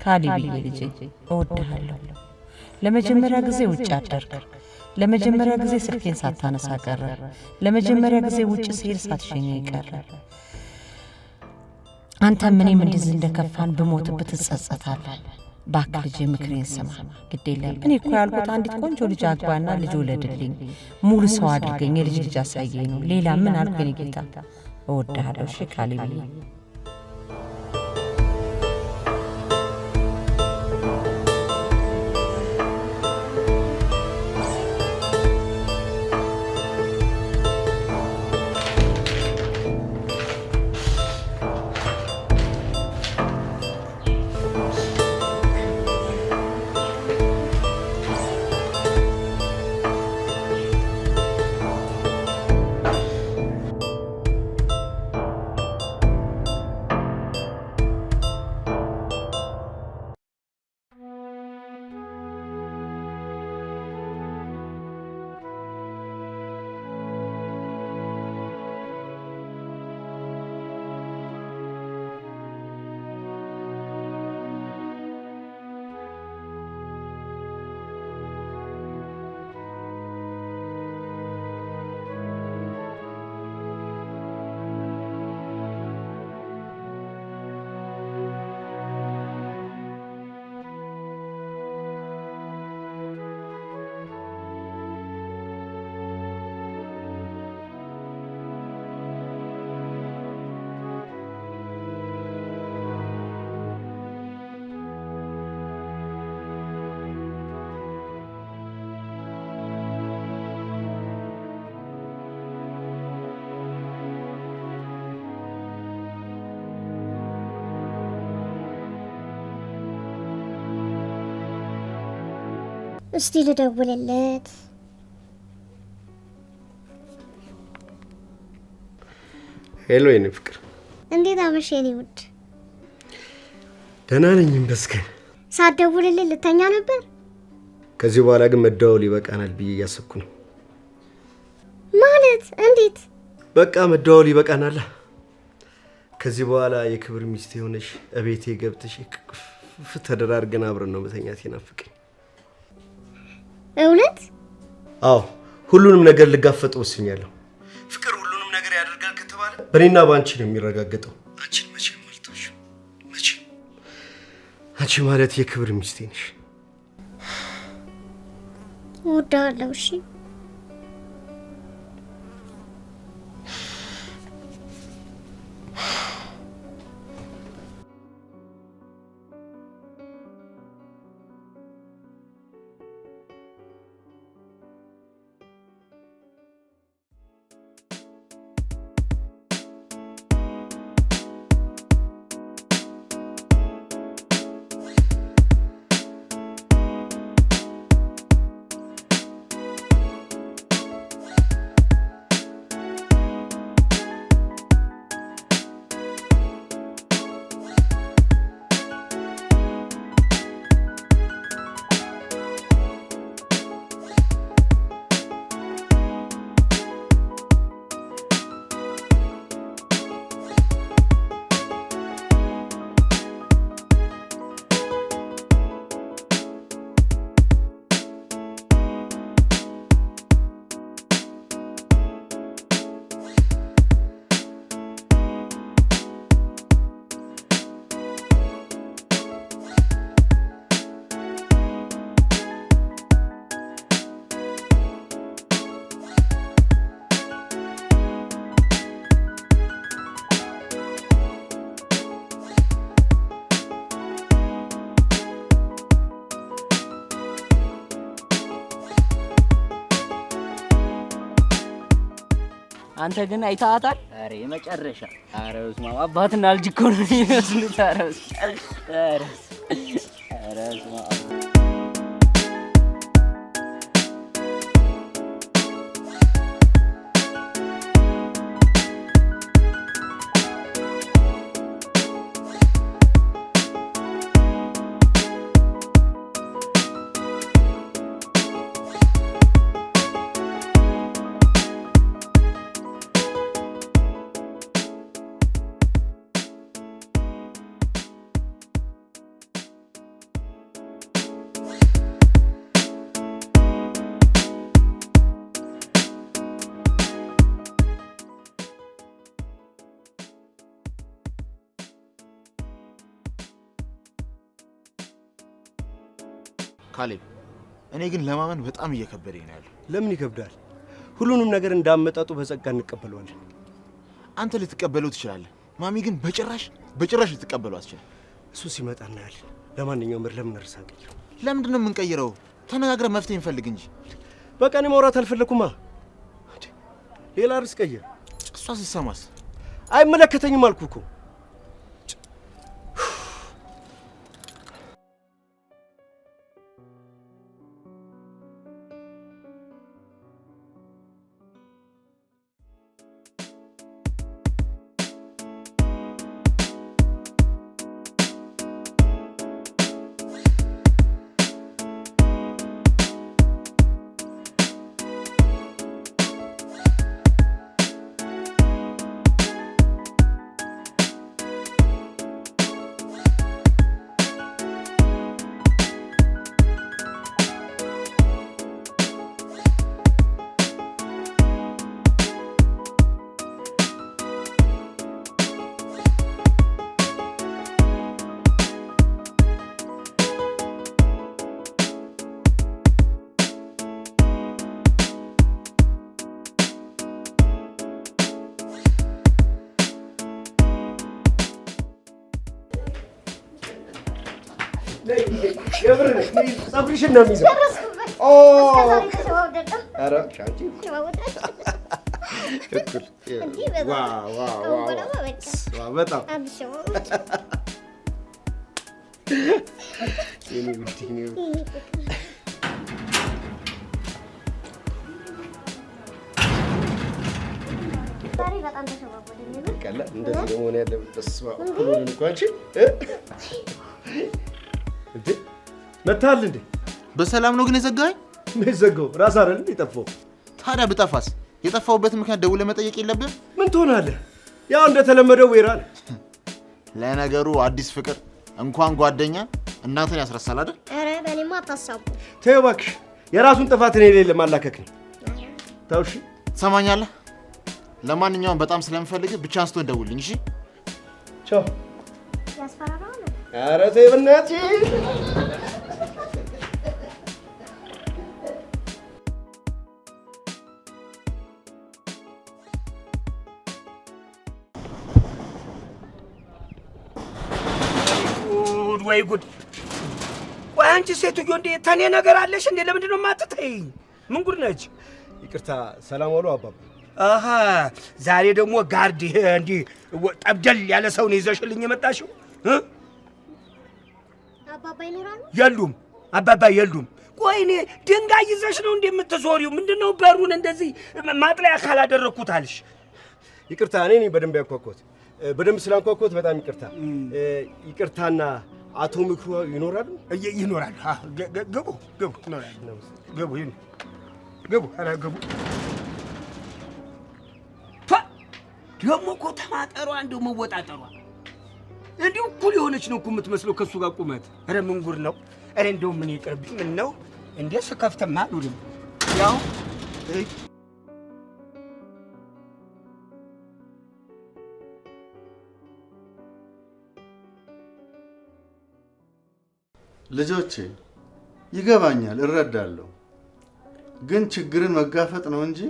ካሌብ ልጄ እወድሃለሁ። ለመጀመሪያ ጊዜ ውጭ አደርክ። ለመጀመሪያ ጊዜ ስልኬን ሳታነሳ ቀረ። ለመጀመሪያ ጊዜ ውጭ ስሄድ ሳትሸኘኝ ቀረ። አንተም እኔም እንደዚህ እንደከፋን ብሞትበት ትጸጸታለህ። እባክህ ልጄ ምክሬን ስማ። ግድ የለም እኔ እኮ ያልኩት አንዲት ቆንጆ ልጅ አግባና ልጅ ወለድልኝ፣ ሙሉ ሰው አድርገኝ፣ የልጅ ልጅ አሳየኝ ነው። ሌላ ምን አልኩ? የኔ ጌታ እወድሃለሁ። እሺ ካሌብዬ። እስቲ ልደውልለት። ሄሎ የኔ ፍቅር፣ እንዴት አመሽ የኔ ውድ? ደህና ነኝ ይመስገን። ሳትደውልልኝ ልተኛ ነበር። ከዚህ በኋላ ግን መደዋወል ይበቃናል ብዬ እያሰብኩ ነው። ማለት እንዴት? በቃ መደዋወል ይበቃናል። ከዚህ በኋላ የክብር ሚስት የሆነሽ እቤቴ ገብተሽ ተደራርገን አብረን ነው መተኛት ይናፍቀኝ። እውነት? አዎ፣ ሁሉንም ነገር ልጋፈጥ ወስኛለሁ። ፍቅር ሁሉንም ነገር ያደርጋል ከተባለ በእኔና በአንቺ ነው የሚረጋገጠው። አንቺን መቼም አልተውሽም። መቼም አንቺ ማለት የክብር ሚስቴ ነሽ። እወዳለሁ። እሺ አንተ ግን አይታታል? አረ የመጨረሻ አረ በስመ አብ አባትና ልጅ እኮ ነው የሚመስሉት። አረ በስመ አብ ካሌብ እኔ ግን ለማመን በጣም እየከበደኝ ነው ያለው። ለምን ይከብዳል? ሁሉንም ነገር እንዳመጣጡ በጸጋ እንቀበለዋለን። አንተ ልትቀበለው ትችላለህ፣ ማሚ ግን በጭራሽ ልትቀበለው አትችልም። እሱ ሲመጣ እናያለን። ለማንኛውም ለምን እርሳ እንቀይር? ለምንድን ነው የምንቀይረው? ተነጋግረን መፍትሄ እንፈልግ እንጂ። በቃ እኔ ማውራት አልፈለኩማ። ሌላ ርዕስ ቀይር። እሷ ስትሰማስ? አይመለከተኝም አልኩ እኮ። ጸጉርሽን ነው የሚይዘው። እንደዚህ መሆን ያለበት መታል እንዴ? በሰላም ነው ግን የዘጋኸኝ? ምን ዘጋው? ራስ አይደል የጠፋው? ታዲያ ብጠፋስ? የጠፋውበትን ምክንያት ደውለህ መጠየቅ የለብህም? ምን ትሆናለህ? ያው እንደተለመደው ወይራ ነህ። ለነገሩ አዲስ ፍቅር እንኳን ጓደኛ እናንተን ያስረሳል አይደል? ኧረ በኔማ አታሳቡ። ተይው እባክሽ፣ የራሱን ጥፋት እኔ ላይ ለማላከክ ነው። ታውሽ ትሰማኛለህ? ለማንኛውም በጣም ስለምፈልግ ብቻ አንስቶ እንደውልኝ እሺ? ቻው። ያስፈራራው ነው። ኧረ ተይ በእናትሽ። ወይ ጉድ! ወይ አንቺ ሴትዮ እንዴ ተኔ ነገር አለሽ እንዴ? ለምንድን ነው የማትተይኝ? ምን ጉድ ነች? ይቅርታ። ሰላም ዋሉ አባባ። አሃ ዛሬ ደግሞ ጋርድ እንዲ ጠብደል ያለ ሰው ነው ይዘሽልኝ የመጣሽው? አባባ ይኖራሉ? የሉም፣ አባባ የሉም። ቆይ እኔ ድንጋይ ይዘሽ ነው እንዴ የምትዞሪው? ምንድነው በሩን እንደዚህ ማጥለያ ካላደረኩት አልሽ? ይቅርታ። እኔ ነኝ በደንብ ያኳኳሁት። በደንብ ስላንኳኳሁት በጣም ይቅርታ። ይቅርታና አቶ ምክሩ ይኖራሉ? ይኖራሉ። ግቡ ግቡ፣ ይኖራሉ። ግቡ ግቡ፣ ኧረ ግቡ። ደግሞ እኮ ተማጠሯ እንደው መወጣጠሯ እንዲሁ እኩል የሆነች ነው እኮ የምትመስለው ከእሱ ጋር ቁመት። ኧረ ምን ጉድ ነው! ኧረ እንደው ምን ይቅርብኝ። ምን ነው እንደ ስከፍተማ አሉልም ያው ልጆቼ ይገባኛል፣ እረዳለሁ። ግን ችግርን መጋፈጥ ነው እንጂ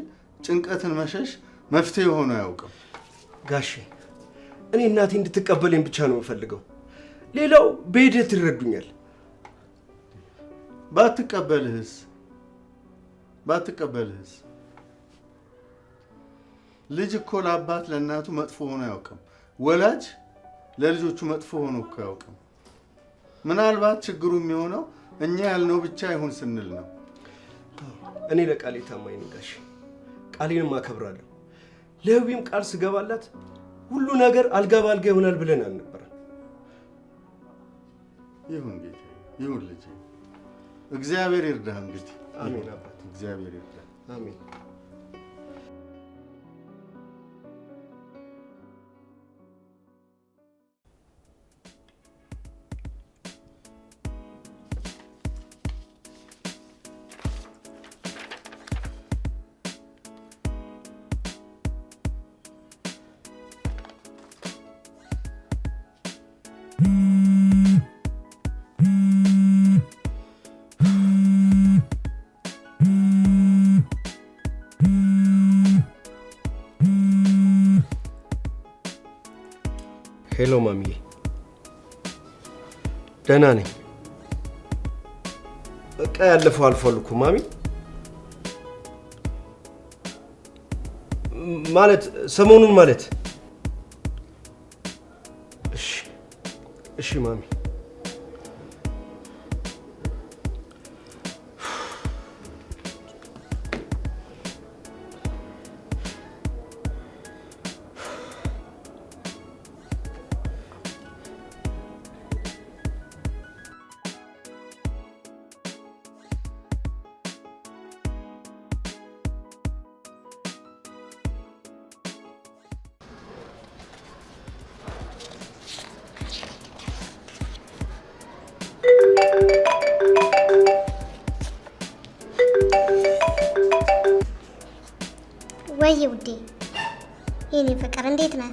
ጭንቀትን መሸሽ መፍትሄ ሆኖ አያውቅም። ጋሼ እኔ እናቴ እንድትቀበለኝ ብቻ ነው የምፈልገው። ሌላው በሂደት ይረዱኛል። ባትቀበልህስ? ልጅ እኮ ለአባት ለእናቱ መጥፎ ሆኖ አያውቅም። ወላጅ ለልጆቹ መጥፎ ሆኖ እኮ አያውቅም። ምናልባት ችግሩ የሚሆነው እኛ ያልነው ብቻ ይሁን ስንል ነው። እኔ ለቃሌ ታማኝ ነኝ ጋሼ፣ ቃሌንም አከብራለሁ። ለህዊም ቃል ስገባላት ሁሉ ነገር አልጋ ባልጋ ይሆናል ብለን አልነበረም። ይሁን ጌታ፣ ይሁን ልጅ፣ እግዚአብሔር ይርዳህ። እንግዲህ አሜን አባት፣ እግዚአብሔር ይርዳህ። አሜን። ሄሎ ማሚዬ፣ ደህና ነኝ። በቃ ያለፈው አልፏል እኮ ማሚ። ማለት ሰሞኑን ማለት። እሺ እሺ ማሚ። ወይ ውዴ፣ የኔ ፍቅር እንዴት ነህ?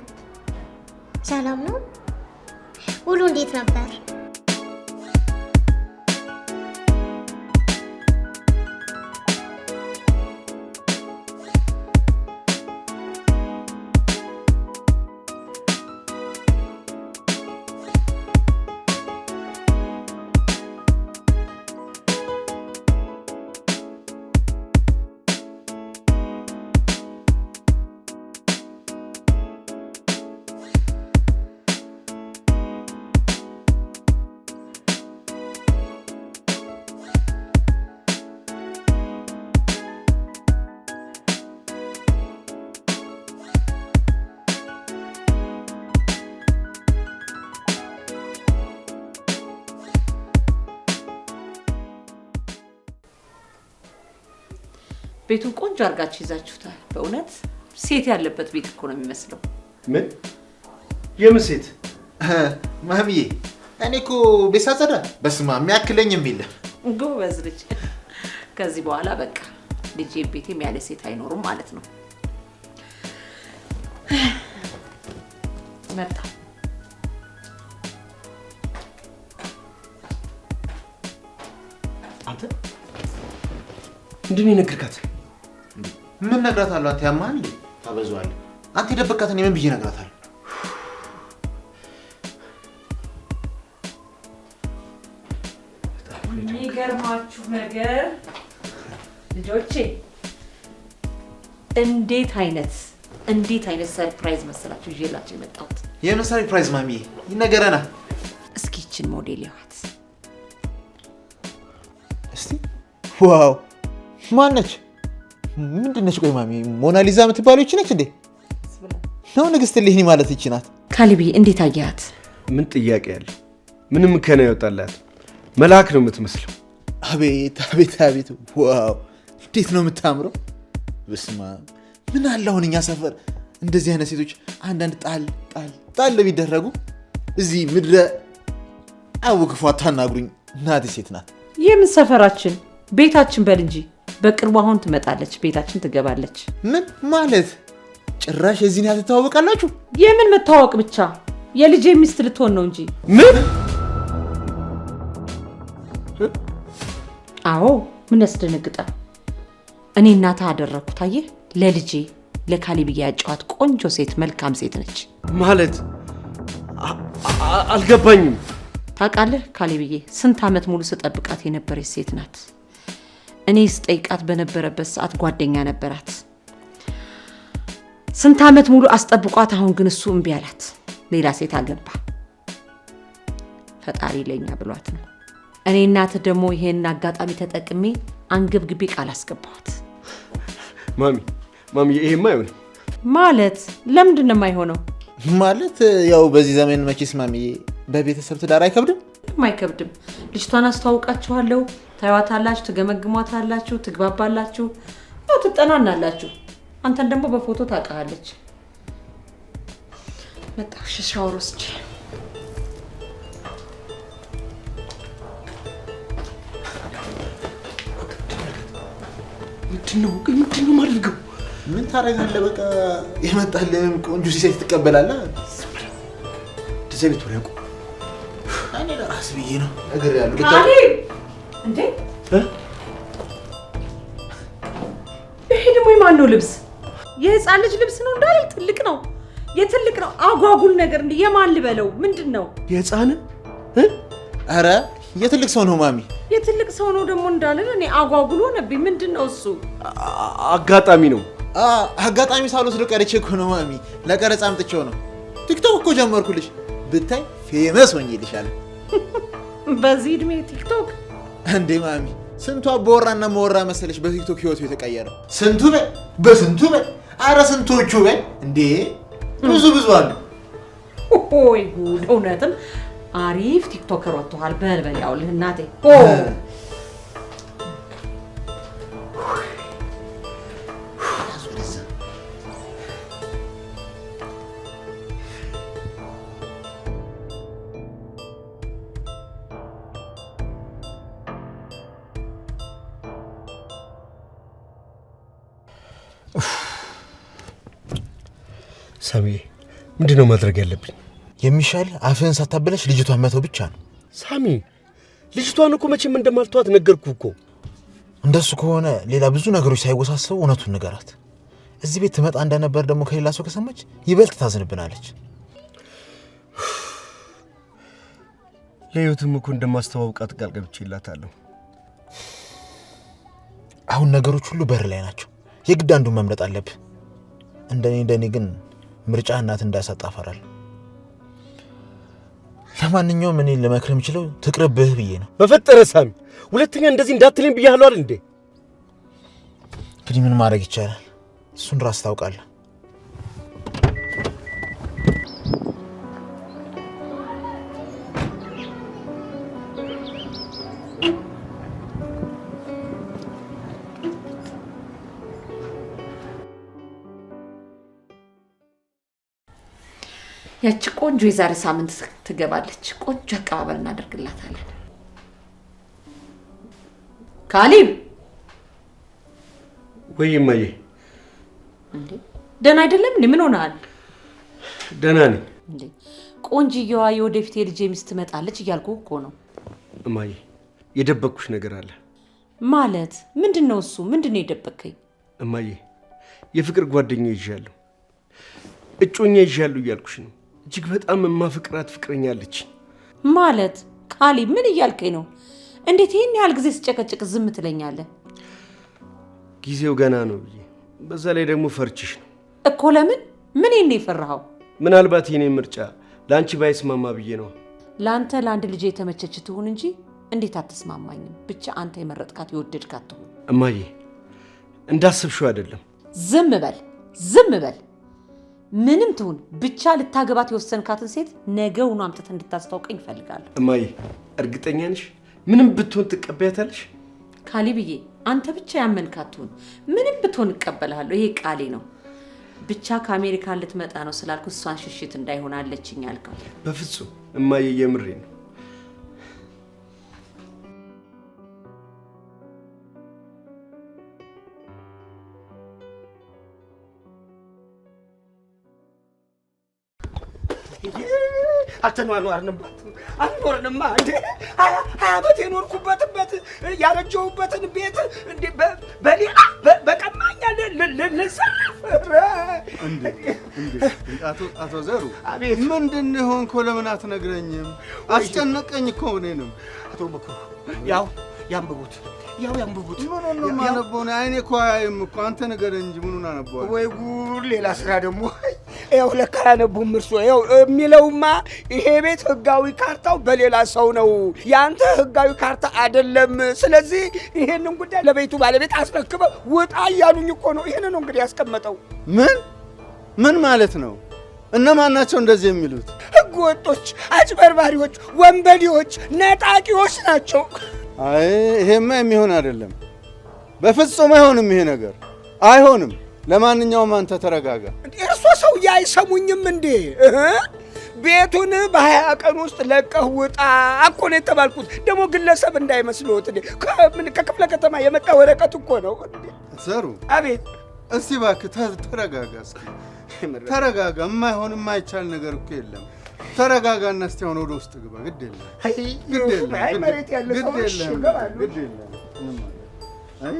ሰላም ነው? ውሎ እንዴት ነበር? ቤቱን ቆንጆ አድርጋችሁ ይዛችሁታል። በእውነት ሴት ያለበት ቤት እኮ ነው የሚመስለው። ምን? የምን ሴት? ማሚዬ፣ እኔ እኮ ቤት ሳጸዳ በስመ አብ የሚያክለኝ የሚል ጎበዝ ልጅ። ከዚህ በኋላ በቃ ልጄ ቤቴም ያለ ሴት አይኖርም ማለት ነው። መጣ። አንተ ምንድን ነው የነገርካት? ምን ነግራታለሁ? አንተ ያማል ታበዛዋለህ። አንተ የደበቃትን ምን ብዬ ነግራታለሁ? የሚገርማችሁ ነገር ልጆቼ እንዴት አይነት ሰርፕራይዝ መሰላችሁ ይዤላችሁ የመጣሁት። የምን ሰርፕራይዝ ማሚዬ? ይነገረና። እስኪ ይችን ሞዴል ያዋት እስቲ። ዋው! ማነች? ምንድነች? ቆይ ማሚ፣ ሞናሊዛ የምትባለው ይቺ ነች እንዴ? ነው ንግስት ልህኒ ማለት ይቺ ናት? ካሊቢ እንዴት አያት? ምን ጥያቄ ያለ? ምንም ከነ ይወጣላት መልአክ ነው የምትመስለው። አቤት አቤት አቤት! ዋው! እንዴት ነው የምታምረው! በስማ ምን አለ አሁን እኛ ሰፈር እንደዚህ አይነት ሴቶች አንዳንድ ጣል ቢደረጉ እዚህ ምድረ አውክፏ ታናግሩኝ። እናት ሴት ናት። የምን ሰፈራችን ቤታችን በል እንጂ በቅርቡ አሁን ትመጣለች፣ ቤታችን ትገባለች። ምን ማለት? ጭራሽ የዚህን ያህል ትተዋወቃላችሁ? የምን መታወቅ ብቻ የልጄ ሚስት ልትሆን ነው እንጂ። ምን? አዎ፣ ምን ያስደነግጣል? እኔ እናትህ አደረኩት። አየህ፣ ለልጄ ለካሊብዬ ያጫዋት ቆንጆ ሴት፣ መልካም ሴት ነች ማለት አልገባኝም። ታውቃለህ ካሊብዬ ስንት ዓመት ሙሉ ስጠብቃት የነበረች ሴት ናት። እኔ ስጠይቃት በነበረበት ሰዓት ጓደኛ ነበራት። ስንት ዓመት ሙሉ አስጠብቋት አሁን ግን እሱ እምቢ አላት። ሌላ ሴት አገባ። ፈጣሪ ለኛ ብሏት ነው። እኔ እናት ደግሞ ይሄን አጋጣሚ ተጠቅሜ አንገብግቤ ቃል አስገባሁት። ማሚ ይሄማ አይሆንም። ማለት ለምንድን ነው የማይሆነው? ማለት ያው በዚህ ዘመን መቼስ ማሚዬ በቤተሰብ ትዳር አይከብድም? አይከብድም። ልጅቷን አስተዋውቃችኋለሁ፣ ታዩዋታላችሁ፣ ትገመግሟታላችሁ፣ ትግባባላችሁ፣ ያው ትጠናናላችሁ። አንተን ደግሞ በፎቶ ታውቃለች። መጣሽ ሻወር ወስጂ። ምንድነው ማድረገው? ምን ታደርጋለህ? በቃ የመጣልህም ቆንጆ ሴት ትቀበላለህ። ተዘቢት ወሬቁ እኔ ለራስ ብዬ ነው ነገር ያለው ካሊ እንዴ ይሄ ደግሞ የማን ነው ልብስ? የህፃን ልጅ ልብስ ነው እንዳለ ትልቅ ነው፣ የትልቅ ነው። አጓጉል ነገር እንዴ የማን ልበለው? ምንድነው? የህፃን አረ የትልቅ ሰው ነው ማሚ። የትልቅ ሰው ነው ደግሞ እንዳለ እኔ አጓጉል ሆነብኝ። ምንድነው እሱ? አጋጣሚ ነው። አጋጣሚ ሳልወስደው ቀርቼ እኮ ነው ማሚ። ለቀረጻ አምጥቼው ነው። ቲክቶክ እኮ ጀመርኩልሽ ብታይ ፌመስ ሆኜልሻለሁ። በዚህ እድሜ ቲክቶክ እንዴ ማሚ? ስንቱ አባወራና መወራ መሰለሽ በቲክቶክ ህይወቱ የተቀየረው። ስንቱ በይ በስንቱ በይ አረ ስንቶቹ በይ እንዴ ብዙ አሉ። ኦይ ጉድ! እውነትም አሪፍ ቲክቶከር ወጥቷል። በልበል ያውልህ እናቴ። ሳሚ ምንድነው ማድረግ ያለብኝ? የሚሻል አፍህን ሳታበለሽ ልጅቷን መተው ብቻ ነው። ሳሚ ልጅቷን እኮ መቼም እንደማልተዋት ነገርኩህ እኮ። እንደሱ ከሆነ ሌላ ብዙ ነገሮች ሳይወሳሰቡ እውነቱን ንገራት። እዚህ ቤት ትመጣ እንደነበር ደግሞ ከሌላ ሰው ከሰማች ይበልጥ ታዝንብናለች። ለህይወትም እኮ እንደማስተዋውቃት ቃል ገብቼላታለሁ። አሁን ነገሮች ሁሉ በር ላይ ናቸው። የግድ አንዱን መምረጥ አለብህ። እንደኔ ግን ምርጫ እናት እንዳያሳጣ እፈራለሁ። ለማንኛውም እኔ ልመክርህ የምችለው ትቅርብህ ብዬ ነው። በፈጠረ ሳሚ ሁለተኛ እንደዚህ እንዳትለኝ ብያለሁ አይደል እንዴ? እንግዲህ ምን ማድረግ ይቻላል? እሱን ራስ ታውቃለህ። ያቺ ቆንጆ የዛሬ ሳምንት ትገባለች። ቆንጆ አቀባበል እናደርግላታለን። ካሊብ ወይ ማዬ እንዴ ደህና አይደለም እንዴ? ምን ሆነሃል? ደህና ነኝ እንዴ። ቆንጆዋ የወደፊት የልጄ ሚስት ትመጣለች እያልኩ እኮ ነው። ማዬ የደበቅኩሽ ነገር አለ። ማለት ምንድነው እሱ? ምንድነው የደበከኝ? ማዬ የፍቅር ጓደኛ ይዣለሁ፣ እጮኛ ይዣለሁ እያልኩሽ ነው። እጅግ በጣም የማፈቅራት ፍቅረኛ አለች። ማለት ካሊብ ምን እያልከኝ ነው? እንዴት ይሄን ያህል ጊዜ ስጨቀጭቅ ዝም ትለኛለህ? ጊዜው ገና ነው ብዬ፣ በዛ ላይ ደግሞ ፈርችሽ ነው እኮ። ለምን? ምን ነው የፈራኸው? ምናልባት የኔ ምርጫ ላንቺ ባይስማማ ብዬ ነው። ላንተ ለአንድ ልጅ የተመቸች ትሁን እንጂ እንዴት አትስማማኝም? ብቻ አንተ የመረጥካት የወደድካት ትሁን። እማዬ እንዳስብሽው አይደለም። ዝም በል ዝም በል። ምንም ትሁን ብቻ ልታገባት የወሰንካትን ሴት ነገውኑ አምጥተህ እንድታስታውቀኝ እፈልጋለሁ። እማዬ እርግጠኛ ነሽ? ምንም ብትሆን ትቀበያታለሽ? ካሊብዬ አንተ ብቻ ያመንካት ትሁን። ምንም ብትሆን እቀበልሃለሁ። ይሄ ቃሌ ነው። ብቻ ከአሜሪካን ልትመጣ ነው ስላልኩ እሷን ሽሽት እንዳይሆን አለችኝ ያልከው። በፍጹም እማዬ የምሬ ነው። አልኖርንማ እንዴ 20 ዓመት የኖርኩበትበት ያረጀሁበትን ቤት እንዴ በሌላ በቀማኛ ልንሰራ አቶ ዘሩ ምንድን ነው ሆንኮ? ለምን አትነግረኝም? አስጨነቀኝ እኮ እኔንም። አቶ በኩር ያው ያንብቡት ያው ያንብቡት። ምኑን ነው የማነበው? አይኔ እኮ አያይም እኮ። አንተ ንገረኝ እንጂ ምኑን አነበዋለሁ? ወይ ጉድ! ሌላ ስራ ደግሞ ያው ለካ አያነቡም እርሶ። ያው የሚለውማ ይሄ ቤት ህጋዊ ካርታው በሌላ ሰው ነው፣ ያንተ ህጋዊ ካርታ አይደለም። ስለዚህ ይሄንን ጉዳይ ለቤቱ ባለቤት አስረክበ ውጣ እያሉኝ እኮ ነው። ይሄንን ነው እንግዲህ ያስቀመጠው። ምን ማለት ነው? እነማን ናቸው እንደዚህ የሚሉት? ህገ ወጦች፣ አጭበርባሪዎች፣ ወንበዴዎች፣ ነጣቂዎች ናቸው። አይ ይሄማ የሚሆን አይደለም። በፍጹም አይሆንም። ይሄ ነገር አይሆንም። ለማንኛውም አንተ ተረጋጋ። እርሶ ሰውዬ አይሰሙኝም እንዴ? ቤቱን በ20 ቀን ውስጥ ለቀህ ውጣ እኮ ነው የተባልኩት። ደግሞ ግለሰብ እንዳይመስልዎት ከክፍለ ከተማ የመጣ ወረቀት እኮ ነው። ዘሩ አቤት። እስቲ እባክህ ተረጋጋ። እስኪ ተረጋጋ። የማይሆን የማይቻል ነገር እኮ የለም። ተረጋጋና እስቲ አሁን ወደ ውስጥ ግባ። ግድ የለም አይ መሬት ያለ ሰው ይገባሉ። ግድ የለም። አይ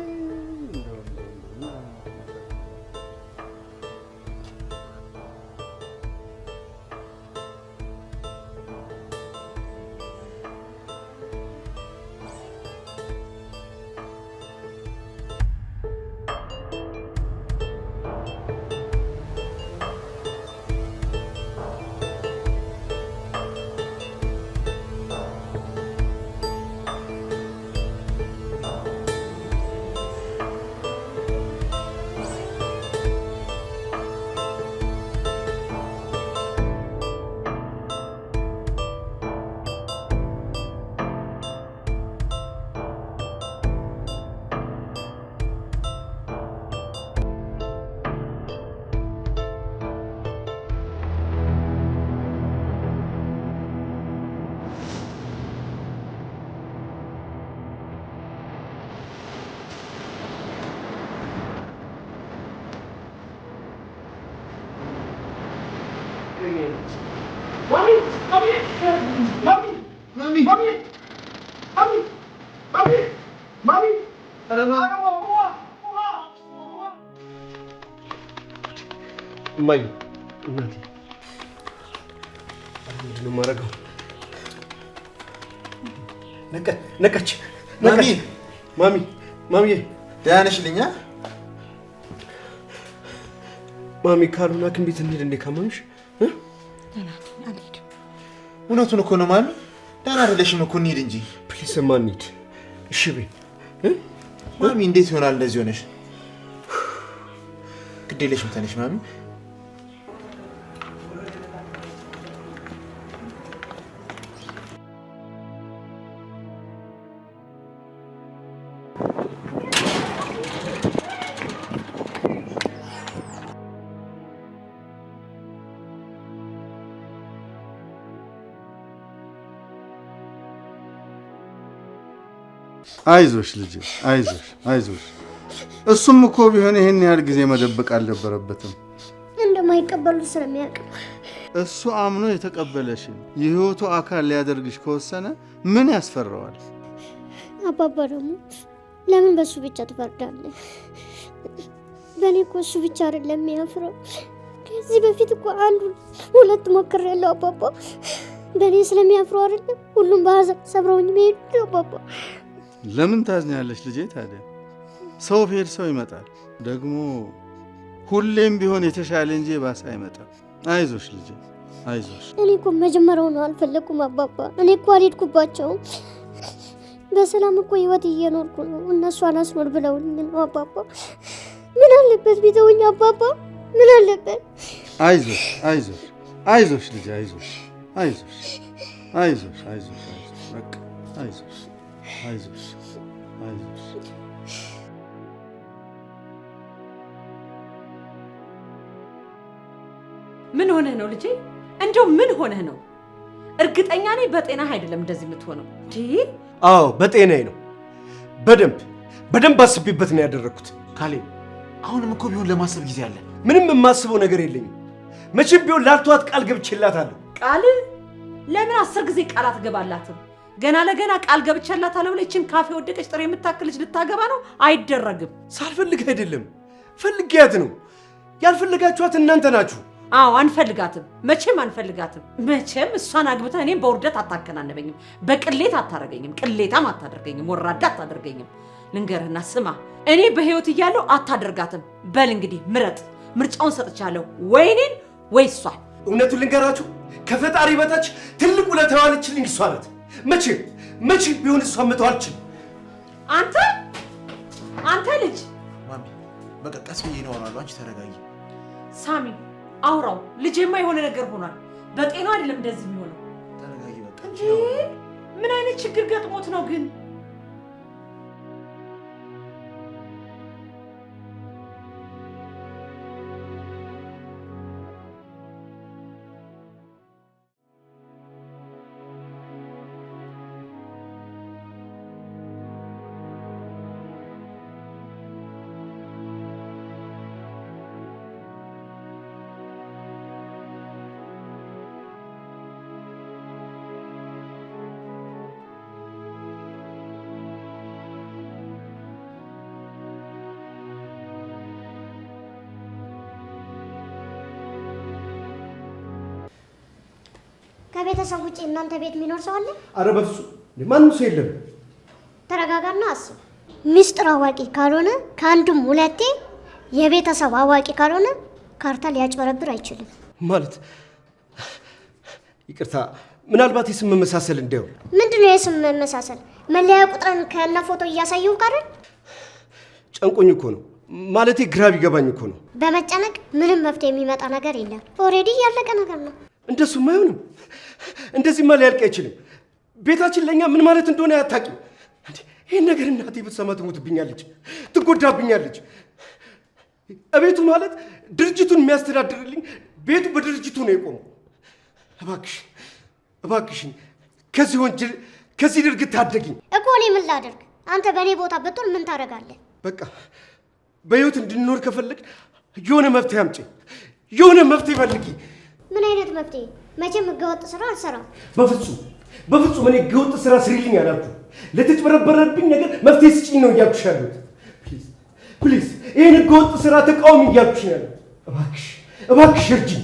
እማዬ እናቴ ምንድን ነው የማደርገው? ነቃች። ማሚዬ ደህና ነሽ? ልኛ ማሚ ካልሆነ ሐኪም ቤት እንሂድ እንዴ? ካመንሽ እውነቱን እኮ ነው ማለት ደህና አይደለሽም እኮ እንሂድ እንጂ ፕሊስ እማ እንሂድ። እሺ በይ ማሚ። እንዴት ይሆናል እንደዚህ ሆነሽ? ግድ የለሽም ተነሽ ማሚ። አይዞሽ ልጅ አይዞሽ። እሱም እኮ ቢሆን ይሄን ያህል ጊዜ መደበቅ አልነበረበትም። እንደማይቀበሉት ስለሚያውቅ እሱ አምኖ የተቀበለሽን የህይወቱ አካል ሊያደርግሽ ከወሰነ ምን ያስፈራዋል? አባባ ደግሞ ለምን በሱ ብቻ ትፈርዳለህ? በእኔ እኮ እሱ ብቻ አይደለም የሚያፍረው። ከዚህ በፊት እኮ አንዱ ሁለት ሞክሬያለሁ አባባ። በእኔ ስለሚያፍሩ አይደለም ሁሉም በሀዘን ሰብረውኝ መሄዱ አባባ። ለምን ታዝኛለሽ ልጄ? ታዲያ ሰው ሄድ ሰው ይመጣል። ደግሞ ሁሌም ቢሆን የተሻለ እንጂ ባሰ አይመጣም። አይዞሽ ልጄ አይዞሽ። እኔ እኮ መጀመሪያው ነው አልፈለኩም አባባ። እኔ እኮ አልሄድኩባቸውም። በሰላም እኮ ህይወት እየኖርኩ ነው። እነሱ አላስኖር ብለውኝ ነው አባባ። ምን አለበት ቢተውኝ አባባ? ምን አለበት? አይዞሽ ልጄ አይዞሽ። በቃ አይዞሽ። ምን ሆነህ ነው ልጄ? እንደው ምን ሆነህ ነው? እርግጠኛ ነኝ በጤናህ አይደለም እንደዚህ የምትሆነው። አዎ በጤናዬ ነው። በደንብ አስቤበት ነው ያደረኩት። ካሌብ አሁንም እኮ ቢሆን ለማሰብ ጊዜ አለ። ምንም የማስበው ነገር የለኝም። መቼም ቢሆን ላልተዋት ቃል ገብቼላታለሁ። ቃል? ለምን 10 ጊዜ ቃል አትገባላትም? ገና ለገና ቃል ገብቼላታለሁ ብለህ ይህችን ካፌ ወደቀች ጥሬ የምታክልች ልታገባ ነው? አይደረግም። ሳልፈልግ አይደለም ፈልጊያት ነው። ያልፈለጋችኋት እናንተ ናችሁ። አዎ አንፈልጋትም፣ መቼም አንፈልጋትም። መቼም እሷን አግብተህ እኔም በውርደት አታከናነበኝም፣ በቅሌት አታረገኝም፣ ቅሌታም አታደርገኝም፣ ወራዳ አታደርገኝም። ልንገርህና ስማ፣ እኔ በህይወት እያለሁ አታደርጋትም። በል እንግዲህ ምረጥ። ምርጫውን ሰጥቻለሁ፣ ወይ እኔን ወይ እሷን። እውነቱን ልንገራችሁ፣ ከፈጣሪ በታች ትልቅ ውለታ የዋለችልኝ እሷ ናት። መቼም ቢሆን እሷን መተው አልችልም። አንተ ልጅ ማሚ፣ በቃ ቀስ ብዬ ነው አወራለሁ። አንቺ ተረጋጊ። ሳሚ አውራው። ልጄማ የሆነ ነገር ሆኗል። በጤናው አይደለም እንደዚህ የሚሆነው። ተረጋጊ በቃ። እንዴ ምን አይነት ችግር ገጥሞት ነው ግን? ከቤተሰብ ውጭ እናንተ ቤት የሚኖር ሰው አለ? አረ በፍጹም ማንም ሰው የለም። ተረጋጋና አስብ። ሚስጥር አዋቂ ካልሆነ ከአንዱም ሁለቴ የቤተሰብ አዋቂ ካልሆነ ካርታ ሊያጭበረብር አይችልም። ማለት ይቅርታ፣ ምናልባት የስም መመሳሰል እንዳይሆን። ምንድነው የስም መመሳሰል? መለያ ቁጥርን ከነ ፎቶ እያሳየው ካረን ጨንቆኝ እኮ ነው። ማለቴ ግራ ቢገባኝ እኮ ነው። በመጨነቅ ምንም መፍትሄ የሚመጣ ነገር የለም። ኦልሬዲ ያለቀ ነገር ነው። እንደሱም አይሆንም። እንደዚህማ ሊያልቅ አይችልም። ቤታችን ለእኛ ምን ማለት እንደሆነ አታውቂም። ይህን ነገር እናቴ ብትሰማ ትሞትብኛለች፣ ትጎዳብኛለች። እቤቱ ማለት ድርጅቱን የሚያስተዳድርልኝ ቤቱ በድርጅቱ ነው የቆመው። እባክሽን ከዚህ ወንጀል ከዚህ ድርጊት ታደጊኝ እኮ። እኔ ምን ላደርግ? አንተ በእኔ ቦታ ብትሆን ምን ታደርጋለህ? በቃ በህይወት እንድንኖር ከፈለግ የሆነ መፍትሄ አምጪ፣ የሆነ መፍትሄ ፈልጊ። ምን አይነት መፍትሄ? መቼም ህገወጥ ስራ አልሰራም። በፍጹም እኔ ህገወጥ ስራ ስሪልኝ አላልኩም። ለተጭበረበረብኝ ነገር መፍትሄ ስጪኝ ነው እያልኩሽ ያሉት። ፕሊዝ ይህን ህገወጥ ስራ ተቃውሚ እያልኩሽ ነው ያሉት። እባክሽ እርጅኝ።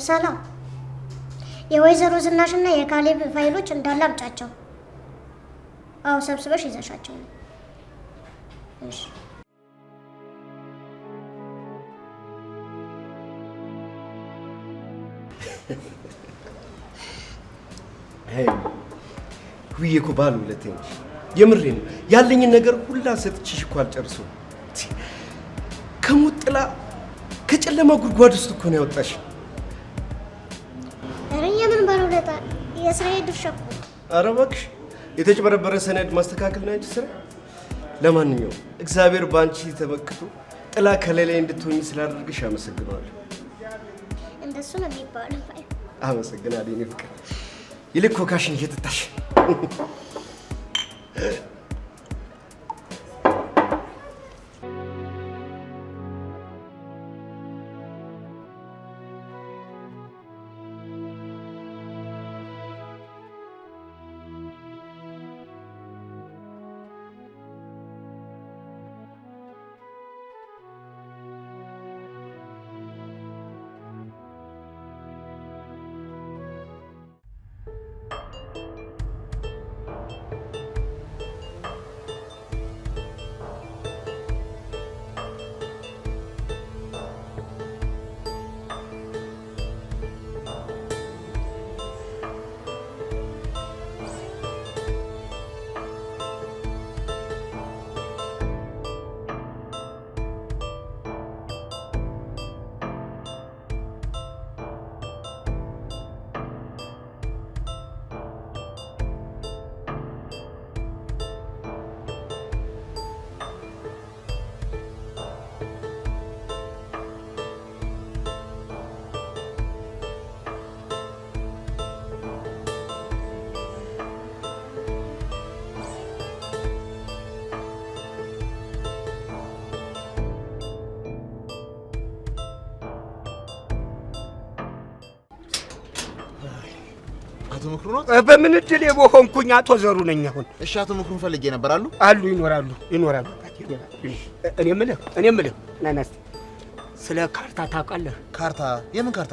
ሰላም፣ የወይዘሮ ዝናሽና የካሌብ ፋይሎች እንዳለ አምጫቸው። አዎ ሰብስበሽ ይዘሻቸው ነው። እሺ። ውዬ እኮ ባለውለቴ ነሽ። የምሬን ነው። ያለኝን ነገር ሁላ ሰጥቼሽ እኮ አልጨርሰውም። ከሞት ጥላ ከጨለማ ጉድጓድ ውስጥ እኮ ነው ያወጣሽ። ኧረ የምን ባለውለታ፣ የስራዬ ድርሻ እኮ። ኧረ እባክሽ፣ የተጭበረበረ ሰነድ ማስተካከል ነው ያንቺ ስራ። ለማንኛውም እግዚአብሔር በአንቺ ተመክቶ ጥላ ከሌላይ እንድትሆኝ ስላደረግሽ አመሰግናለሁ። እንደሱ ነው የሚባለው። አመሰግናለሁ የኔ ፍቅር። ይልቅ ኮካሽን እየጠጣሽ አቶ ምክሩ ነው? በምን እድል የቦሆንኩኝ አቶ ዘሩ ነኝ አሁን። እሺ አቶ ምክሩን ፈልጌ ነበር። አሉ ይኖራሉ። እኔ የምልህ ናናስ ስለ ካርታ ታውቃለህ? ካርታ? የምን ካርታ?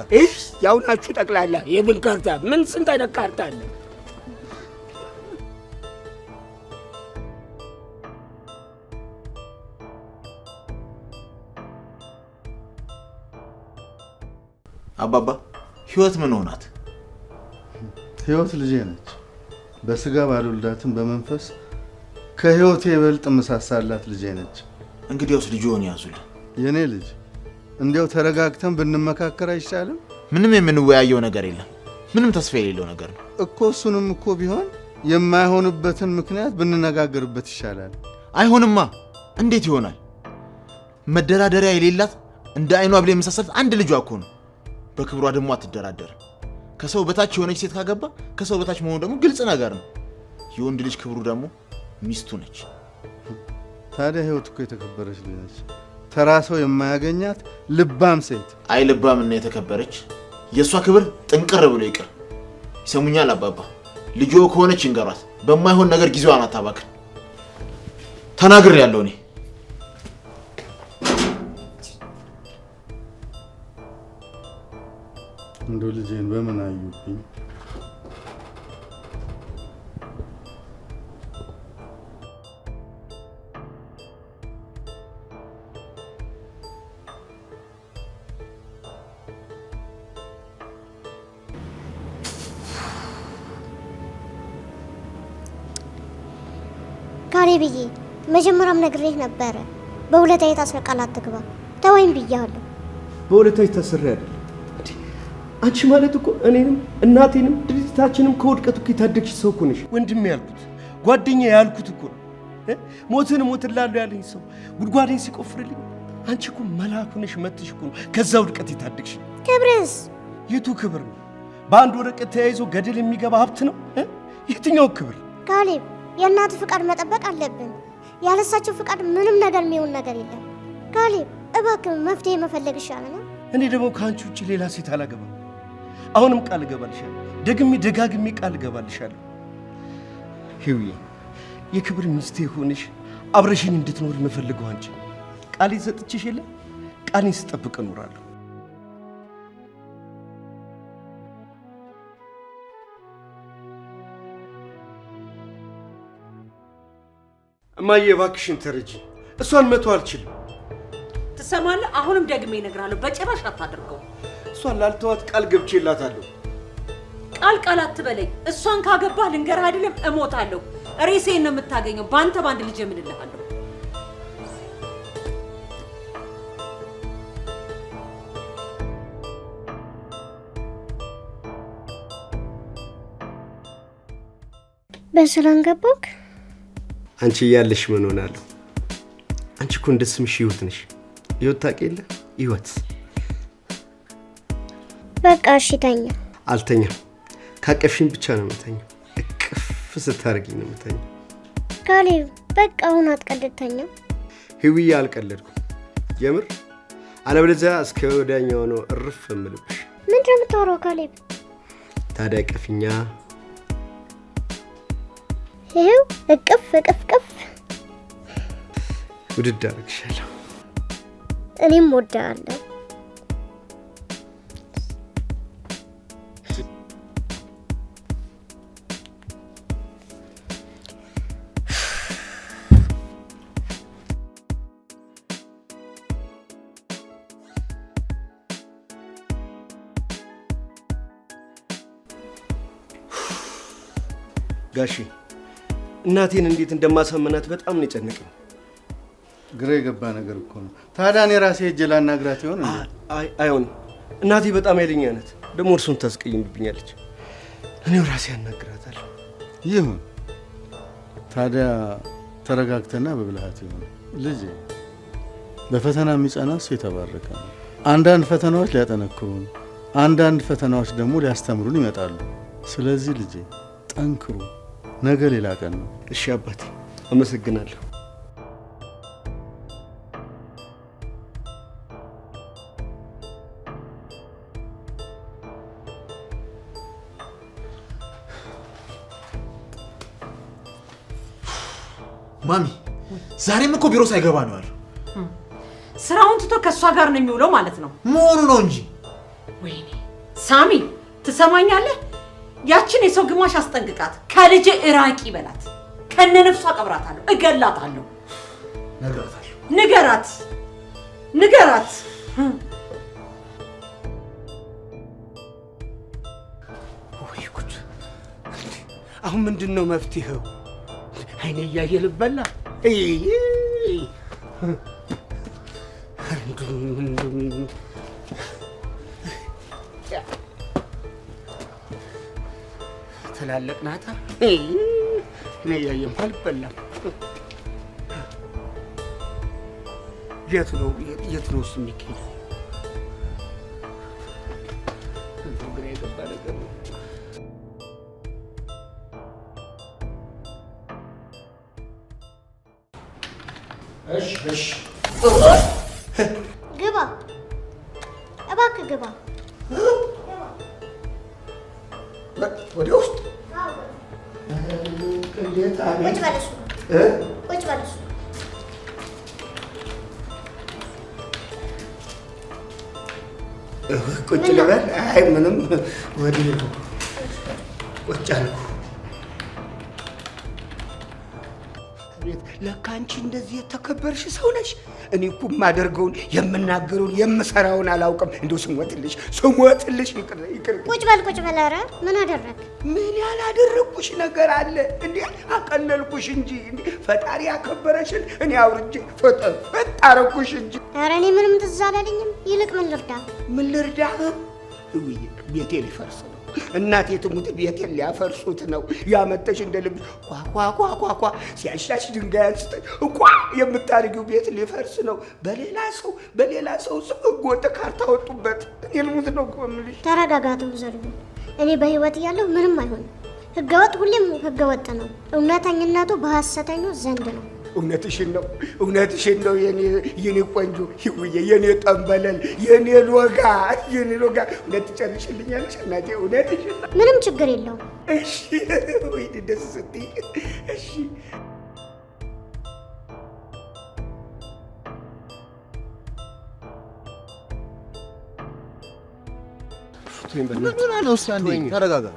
ያው ናችሁ ጠቅላላ። የምን ካርታ? ምን ስንት አይነት ካርታ አለ? አባባ ህይወት ምን ሆናት? ህይወት ልጄ ነች። በስጋ ባልወልዳትም በመንፈስ ከህይወቴ ይበልጥ መሳሳላት ልጄ ነች። እንግዲያውስ ልጅዎን ያዙልን። የኔ ልጅ እንዲያው ተረጋግተን ብንመካከር አይሻልም? ምንም የምንወያየው ነገር የለም። ምንም ተስፋ የሌለው ነገር ነው እኮ። እሱንም እኮ ቢሆን የማይሆንበትን ምክንያት ብንነጋገርበት ይሻላል። አይሆንማ። እንዴት ይሆናል? መደራደሪያ የሌላት እንደ አይኗ ብለ የመሳሰላት አንድ ልጇ እኮ ነው። በክብሯ ደግሞ አትደራደርም። ከሰው በታች የሆነች ሴት ካገባ ከሰው በታች መሆኑ ደግሞ ግልጽ ነገር ነው። የወንድ ልጅ ክብሩ ደግሞ ሚስቱ ነች። ታዲያ ህይወት እኮ የተከበረች ልጅ ነች። ተራ ሰው የማያገኛት ልባም ሴት። አይ ልባም እና የተከበረች የእሷ ክብር ጥንቅር ብሎ ይቅር። ይሰሙኛል አባባ? ልጆ ከሆነች ይንገሯት። በማይሆን ነገር ጊዜዋን አታባክን። ተናግሬያለሁ እኔ። እንደው ልጄን በምን አዩብኝ? ካሌብዬ መጀመሪያም ነግሬህ ነበረ፣ በሁለታዬ ታስረህ ቃል አትግባ። ተወኝ ብያለሁ። በሁለታዬ ታስሬ አይደል? አንቺ ማለት እኮ እኔንም እናቴንም ድርጅታችንም ከውድቀት እኮ የታደግሽ ሰው እኮ ነሽ። ወንድሜ ያልኩት ጓደኛ ያልኩት እኮ ነው። ሞትን እሞትላለሁ ያለኝ ሰው ጉድጓዴን ሲቆፍርልኝ አንቺ እኮ መልአክ ነሽ። መጥተሽ እኮ ነው ከዛ ውድቀት የታደግሽ። ክብርስ? የቱ ክብር ነው? በአንድ ወረቀት ተያይዞ ገደል የሚገባ ሀብት ነው? የትኛው ክብር? ካሌብ የእናት ፍቃድ መጠበቅ አለብን። ያለሳቸው ፍቃድ ምንም ነገር የሚሆን ነገር የለም። ካሌብ እባክህ መፍትሄ መፈለግ ይሻለናል። እኔ ደግሞ ከአንቺ ውጭ ሌላ ሴት አላገባም። አሁንም ቃል እገባልሻለሁ፣ ደግሜ ደጋግሜ ቃል እገባልሻለሁ። ሂውዬ የክብር ሚስቴ ሆነሽ አብረሽኝ እንድትኖር የምፈልገው አንቺ። ቃሌን ሰጥቼሽ የለ ቃሌን ስጠብቅ እኖራለሁ። እማዬ እባክሽን ተረጂ። እሷን መተው አልችልም። ትሰማለህ? አሁንም ደግሜ እነግርሃለሁ፣ በጭራሽ አታደርገው። እሷን ላልተዋት ቃል ገብቼላታለሁ። ቃል አትበለኝ። እሷን ካገባህ ልንገርህ አይደለም እሞታለሁ። ሬሴን ነው የምታገኘው። በአንድ ልጅ እምልልሃለሁ። በሰላም ገባክ? አንቺ እያለሽ ምን ሆናለሁ? አንቺ እኮ እንደ ስምሽ ህይወት ነሽ። ህይወት ታውቂ የለ? ህይወት በቃ እሺ ተኛ። አልተኛም። ካቀፍሽኝ ብቻ ነው የምተኛው። እቅፍ ስታደርጊኝ ነው የምተኛው። ካሌብ በቃ አሁን አትቀልድ፣ ተኛ። ህዊዬ አልቀለድኩም የምር። አለበለዚያ እስከ ወዲያኛው ነው እርፍ እምልብሽ። ምንድን ነው የምታወራው ካሌብ? ታዲያ ቀፊኛ። ይኸው እቅፍ እቅፍ ቅፍ። ውድድ አደርግሻለሁ። እኔም ወዳለሁ። ጋሺ እናቴን እንዴት እንደማሳመናት በጣም ነው የጨነቀኝ። ግራ የገባ ነገር እኮ ነው። ታዲያ እኔ ራሴ ሄጄ ላናግራት ይሆን እንዴ? አይሆንም። እናቴ በጣም ኃይለኛ ናት። ደግሞ እርሱን ታስቀይምብኛለች። እኔው ራሴ አናግራታለሁ። ይሁን ታዲያ ተረጋግተና በብልሃት ይሁን። ልጄ በፈተና የሚጸና እሱ የተባረከ ነው። አንዳንድ ፈተናዎች ሊያጠነክሩን፣ አንዳንድ ፈተናዎች ደግሞ ሊያስተምሩን ይመጣሉ። ስለዚህ ልጄ ጠንክሩ፣ ነገ ሌላ ቀን ነው። እሺ አባቴ አመሰግናለሁ። ማሚ ዛሬም እኮ ቢሮ ሳይገባ ነው ያለው። ስራውን ትቶ ከሷ ጋር ነው የሚውለው ማለት ነው መሆኑ ነው እንጂ። ወይኔ ሳሚ ትሰማኛለህ? ያችን የሰው ግማሽ አስጠንቅቃት። ከልጄ እራቂ በላት። ከነነፍሷ ቀብራታለሁ፣ እገላታለሁ። ንገራት። ወይ ጉድ! አሁን ምንድነው መፍትሄው? አይኔ እያየ ልበላ። ትላለቅ ናታ። እኔ እያየም አልበላም። የት ነው እሱ የሚገኘው? ግራ የገባ ነገር ነው። እሺ ግባ፣ እባክህ ግባ። ወደ ውስጥ ቁጭ በል እሱ ቁጭ ልበል? አይ ምንም፣ ወዲህ ነው ቁጭ አልኩ። ለካ አንቺ እንደዚህ የተከበርሽ ሰው ነሽ። እኔ እኮ የማደርገውን የምናገረውን የምሰራውን አላውቅም። እንደው ስሞትልሽ ይቅር። ቁጭ በል። ኧረ ምን አደረግ? ምን ያላደረግኩሽ ነገር አለ እንዴ? አቀለልኩሽ እንጂ እንዴ ፈጣሪ ያከበረሽን እኔ አውርጄ ፈጣረኩሽ እንጂ። ኧረ እኔ ምንም ትዝ አላለኝም። ይልቅ ምን ልርዳህ? ቤቴ ሊፈርስ ነው። እናቴ ትሙት ቤቴን ሊያፈርሱት ነው። ያመጣሽ እንደ ልብ ኳ ሲያሻሽ ድንጋይ አንስተሽ እቋ የምታርጊው ቤት ሊፈርስ ነው። በሌላ ሰው ስም ህገወጥ ካርታ ወጡበት። እኔ ልሙት ነው የምልሽ። ተረጋጋቱ ዘርዩ። እኔ በህይወት እያለሁ ምንም አይሆንም። ህገወጥ ሁሌም ህገወጥ ነው። እውነተኝነቱ በሐሰተኞች ዘንድ ነው። እውነትሽን ነው የኔ ቆንጆ ይውዬ፣ የኔ ጠንበለል፣ የኔ ሎጋ። እውነት ትጨርሽልኛለሽ እናቴ? እውነትሽን ነው። ምንም ችግር የለውም። እሺ ወይ ደስ ስትይ። እሺ ምን ነው? እስኪ አንዴ ተረጋጋ።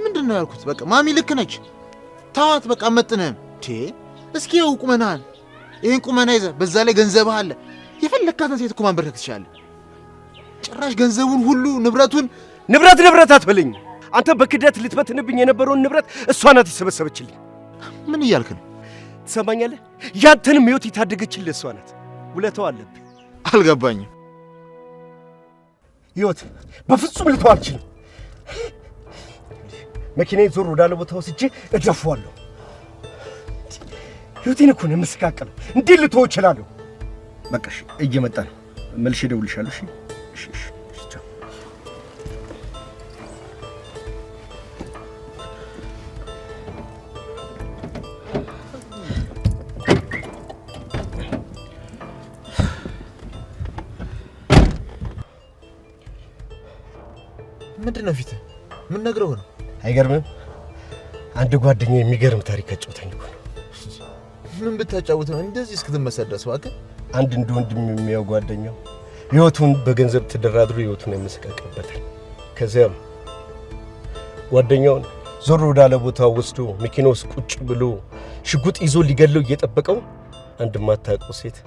ምንድን ነው ያልኩት? በቃ ማሚ ልክ ነች። ታዋት በቃ መጥነን እስኪ ይኸው ቁመናል። ይሄን ቁመና ይዘህ በዛ ላይ ገንዘብህ አለ። የፈለካትን ሴት እኮ ማንበርከክ ትችላለህ። ጭራሽ ገንዘቡን ሁሉ ንብረት አትበለኝ። አንተ በክደት ልትበትንብኝ የነበረውን ንብረት እሷ ናት የሰበሰበችልኝ። ምን እያልክ ነው? ትሰማኛለህ? ያንተንም ህይወት የታደገችልህ እሷ ናት። ውለታው አለብህ። አልገባኝም። ህይወት በፍጹም ልተው አልችልም። መኪናዬ ዞር ወዳለ ቦታ ወስጄ እደፋዋለሁ። ህይወቴን እኮ ነው የምስቃቀለው። እንዴት ልተው እችላለሁ? በቃ እሺ፣ እየመጣ ነው። መልሼ እደውልልሻለሁ። እሺ። ምንድን ነው ፊትህ? ምን ነግረው ነው? አይገርምም? አንድ ጓደኛዬ የሚገርም ታሪክ አጫውተኝ እኮ ነው። ምን ብታጫውት ነው እንደዚህ እስክትመሰደስ? እባክህ አንድ እንደ ወንድም የሚያው ጓደኛው ህይወቱን በገንዘብ ተደራድሮ ህይወቱን የሚሰቃቀበታል። ከዚያም ጓደኛውን ዞር ወዳለ ቦታ ወስዶ መኪና ውስጥ ቁጭ ብሎ ሽጉጥ ይዞ ሊገለው እየጠበቀው አንድ ማታውቀው ሴት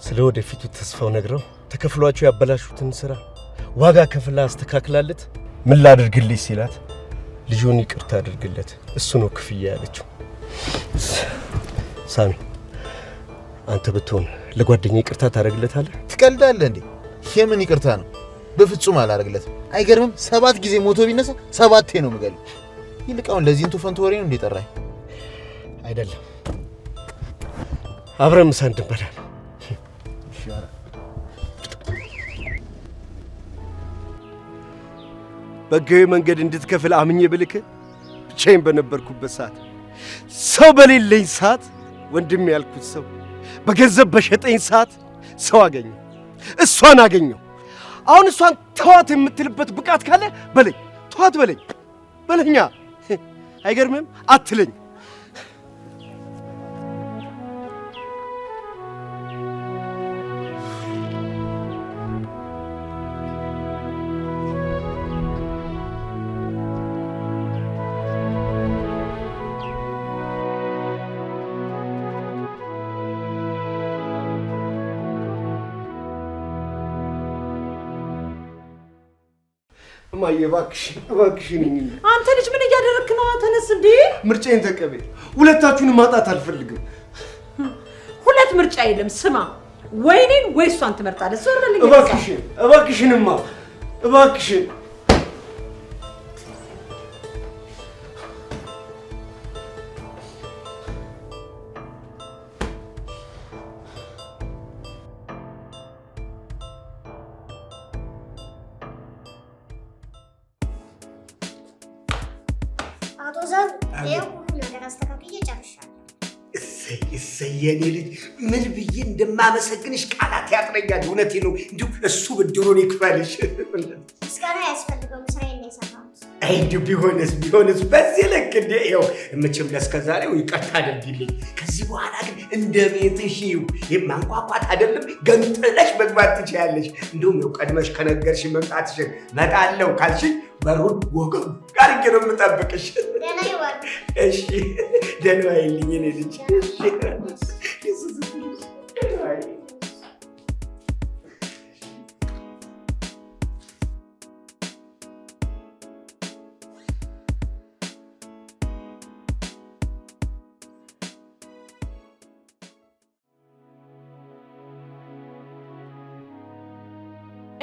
ስለ ወደፊቱ ተስፋው ነግረው ተከፍሏቸው ያበላሹትን ስራ ዋጋ ከፍላ አስተካክላለት ምን ላድርግልሽ ሲላት ልጁን ይቅርታ አድርግለት እሱ ነው ክፍያ ያለችው። ሳሚ አንተ ብትሆን ለጓደኛዬ ይቅርታ ታደርግለታለህ? ትቀልዳለህ እንዴ? የምን ይቅርታ ነው? በፍጹም አላደርግለትም። አይገርምም? 7 ጊዜ ሞቶ ቢነሳ 7 ነው የምገለው። ይልቃውን ለዚህ እንቱ ፈንቶ ወሬ ነው እንዲጠራኝ አይደለም። አብረን ምሳ እንድንበላ በሕጋዊ መንገድ እንድትከፍል አምኜ ብልክ ብቻዬን በነበርኩበት ሰዓት ሰው በሌለኝ ሰዓት ወንድም ያልኩት ሰው በገንዘብ በሸጠኝ ሰዓት ሰው አገኘው፣ እሷን አገኘው። አሁን እሷን ተዋት የምትልበት ብቃት ካለ በለኝ፣ ተዋት በለኛ። አይገርምም? አትለኝ። እማዬ እባክሽን አንተ ልጅ ምን እያደረክ ነው? ተነስ እንዴ! ምርጫዬን ተቀበል። ሁለታችሁንም ማጣት አልፈልግም። ሁለት ምርጫ የለም። ስማ፣ ወይ እኔን ወይ እሷን ትመርጣለህ። ዞር በልኝ። እባክሽንማ እባክሽን። አቶ ዘር ይሄው ሁሉ ነገር አስተካክዬ ጨርሻለሁ። እሰይ የኔ ልጅ ምን ብዬ እንደማመሰግንሽ ቃላት ያጥረኛል። እውነቴን ነው። እንዲሁ እሱ ብድሩን ይክፈልሽ። ምስጋና ያስፈልገውም ስራዬን ነው የሰራሁት። አይ እንዲሁ ቢሆንስ በዚህ ልክ እንደ ይኸው መቼም ለእስከዛሬው ይቅርታ አድርጊልኝ። ከዚህ በኋላ ግን እንደ ቤትሽ የማንኳኳት አይደለም ገንጥለሽ መግባት ትችያለሽ። እንዲሁም ያው ቀድመሽ ከነገርሽ መምጣትሽን እመጣለሁ ካልሽኝ በሩን ወገብ አድርጌ ነው የምጠብቅሽ። ደህና ይዋል። እሺ ደህና ዋይልኝ የኔ ልጅ።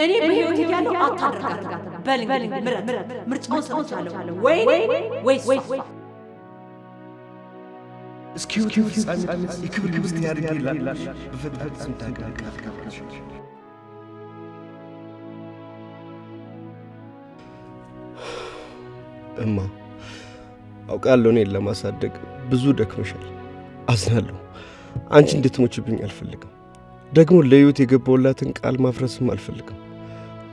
እኔ በህይወት እያለሁ አታደርጋትም። በል ምረጥ። ምርጫውን ሰጥቻለሁ። ወይ እስኪ ፍጻሜ የክብር ሚስት ያድርግልሽ። በፈጣሪ ስም ታውቃለሽ። እማ አውቃለሁ እኔን ለማሳደግ ብዙ ደክመሻል። አዝናለሁ። አንቺ እንድትሞችብኝ አልፈልግም። ደግሞ ለህይወት የገባውላትን ቃል ማፍረስም አልፈልግም።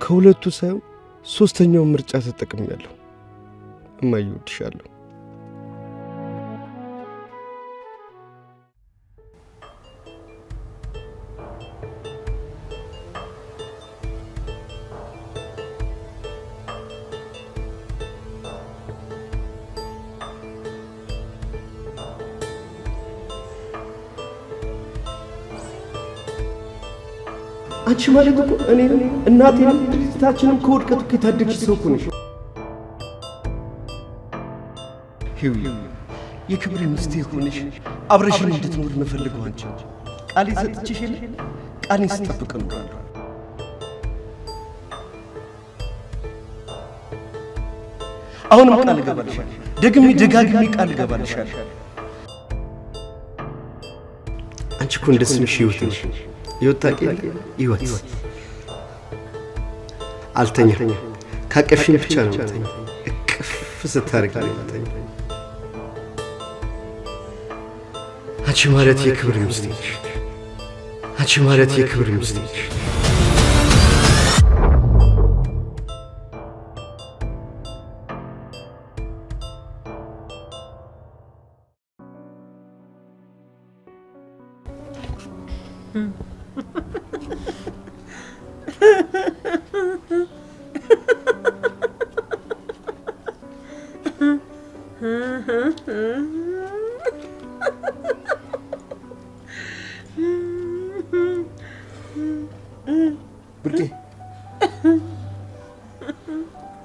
ከሁለቱ ሳይሆን ሶስተኛውን ምርጫ ተጠቅሜያለሁ። እማዬ እወድሻለሁ። አንቺ ማለት እኮ እኔን እናቴን ድርጅታችንን ከውድቀቱ የታደግሽ ሰው እኮ ነሽ። ሂዊ የክብር ሚስቴ ሆነሽ አብረሽን እንድትኖር የምፈልገው አንቺ ቃሌን ሰጥቼሽ የለ ቃሌን ስጠብቅ እኖራለሁ። አሁንም ቃል እገባልሻለሁ። ደጋግሜ ቃል እገባልሻለሁ። አንቺ እኮ እንደ ስምሽ ህይወት ነሽ። ህይወት ህይወት አልተኛ ካቀፍሽኝ ብቻ ነው የምተኛ። እቅፍ ስታደርጊ ነው የምተኛ። አንቺ ማለት የክብር ሚስቴ ነሽ። አንቺ ማለት የክብር ሚስቴ ነሽ።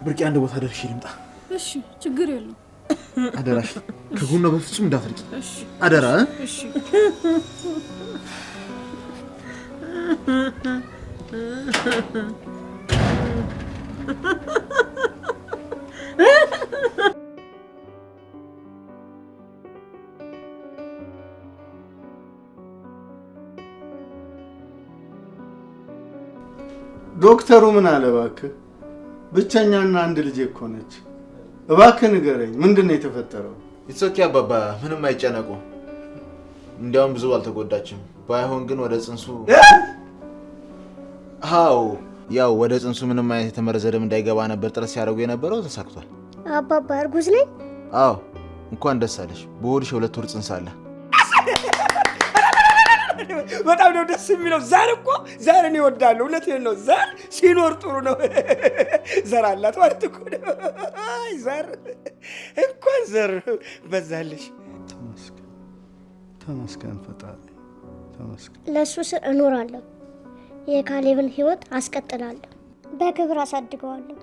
ብርቄ አንድ ቦታ ደርሼ ልምጣ። እሺ፣ ችግር የለውም። አደራሽ ከጎኗ በፍጹም እንዳትርቂ። እሺ፣ አደራ። እሺ። ዶክተሩ ምን አለ? እባክህ ብቸኛና አንድ ልጅ እኮ ነች። እባክህ ንገረኝ፣ ምንድን ነው የተፈጠረው? ኢትሶኪ አባባ፣ ምንም አይጨነቁ። እንዲያውም ብዙ አልተጎዳችም። ባይሆን ግን ወደ ጽንሱ ያው ወደ ጽንሱ ምንም አይነት የተመረዘ ደም እንዳይገባ ነበር ጥረት ሲያደርጉ የነበረው። ተሳክቷል። አባባ እርጉዝ ነኝ? አዎ፣ እንኳን ደስ አለሽ። በሆድሽ 2 ወር ጽንስ አለ። በጣም ነው ደስ የሚለው። ዛርን ይወዳሉ። እውነቴን ነው። ዛር ሲኖር ጥሩ ነው። ዘር አላት ማለት እኮ ነው። አይ ዘር እንኳን ዘር በዛልሽ። ተመስገን ፈጣሪ ተመስገን። ለእሱ ስር እኖራለሁ። የካሌብን ህይወት አስቀጥላለሁ። በክብር አሳድገዋለሁ።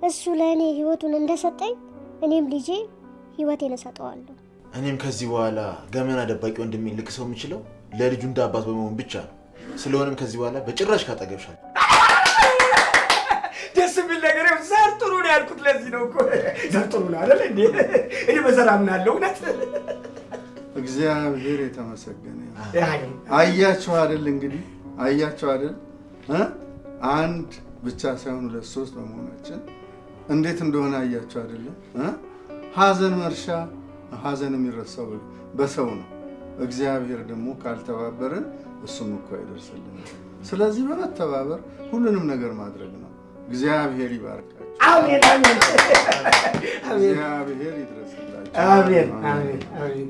እሱ ለእኔ ህይወቱን እንደሰጠኝ እኔም ልጄ ህይወቴን እሰጠዋለሁ። እኔም ከዚህ በኋላ ገመና ደባቂ ወንድሜን ልክ ሰው የምችለው ለልጁ እንደ አባት በመሆን ብቻ ነው። ስለሆነም ከዚህ በኋላ በጭራሽ ካጠገብሻል። ደስ የሚል ነገር ነው። ዘር ጥሩ ነው ያልኩት ለዚህ ነው እኮ። ዘር ጥሩ ነው አይደል እንዴ? እኔ በዘር አምናለሁ። እውነት እግዚአብሔር የተመሰገነ ይሁን። አያችሁ አይደል እንግዲህ አያችሁ አይደል አንድ ብቻ ሳይሆን 2 3 በመሆናችን እንዴት እንደሆነ አያችሁ አይደል? ሐዘን መርሻ ሐዘን የሚረሳው በሰው ነው። እግዚአብሔር ደግሞ ካልተባበረን እሱም እኮ አይደርስልንም። ስለዚህ በመተባበር ሁሉንም ነገር ማድረግ ነው። እግዚአብሔር ይባርካችሁ። አሜን አሜን። እግዚአብሔር ይድረስላችሁ። አሜን አሜን አሜን።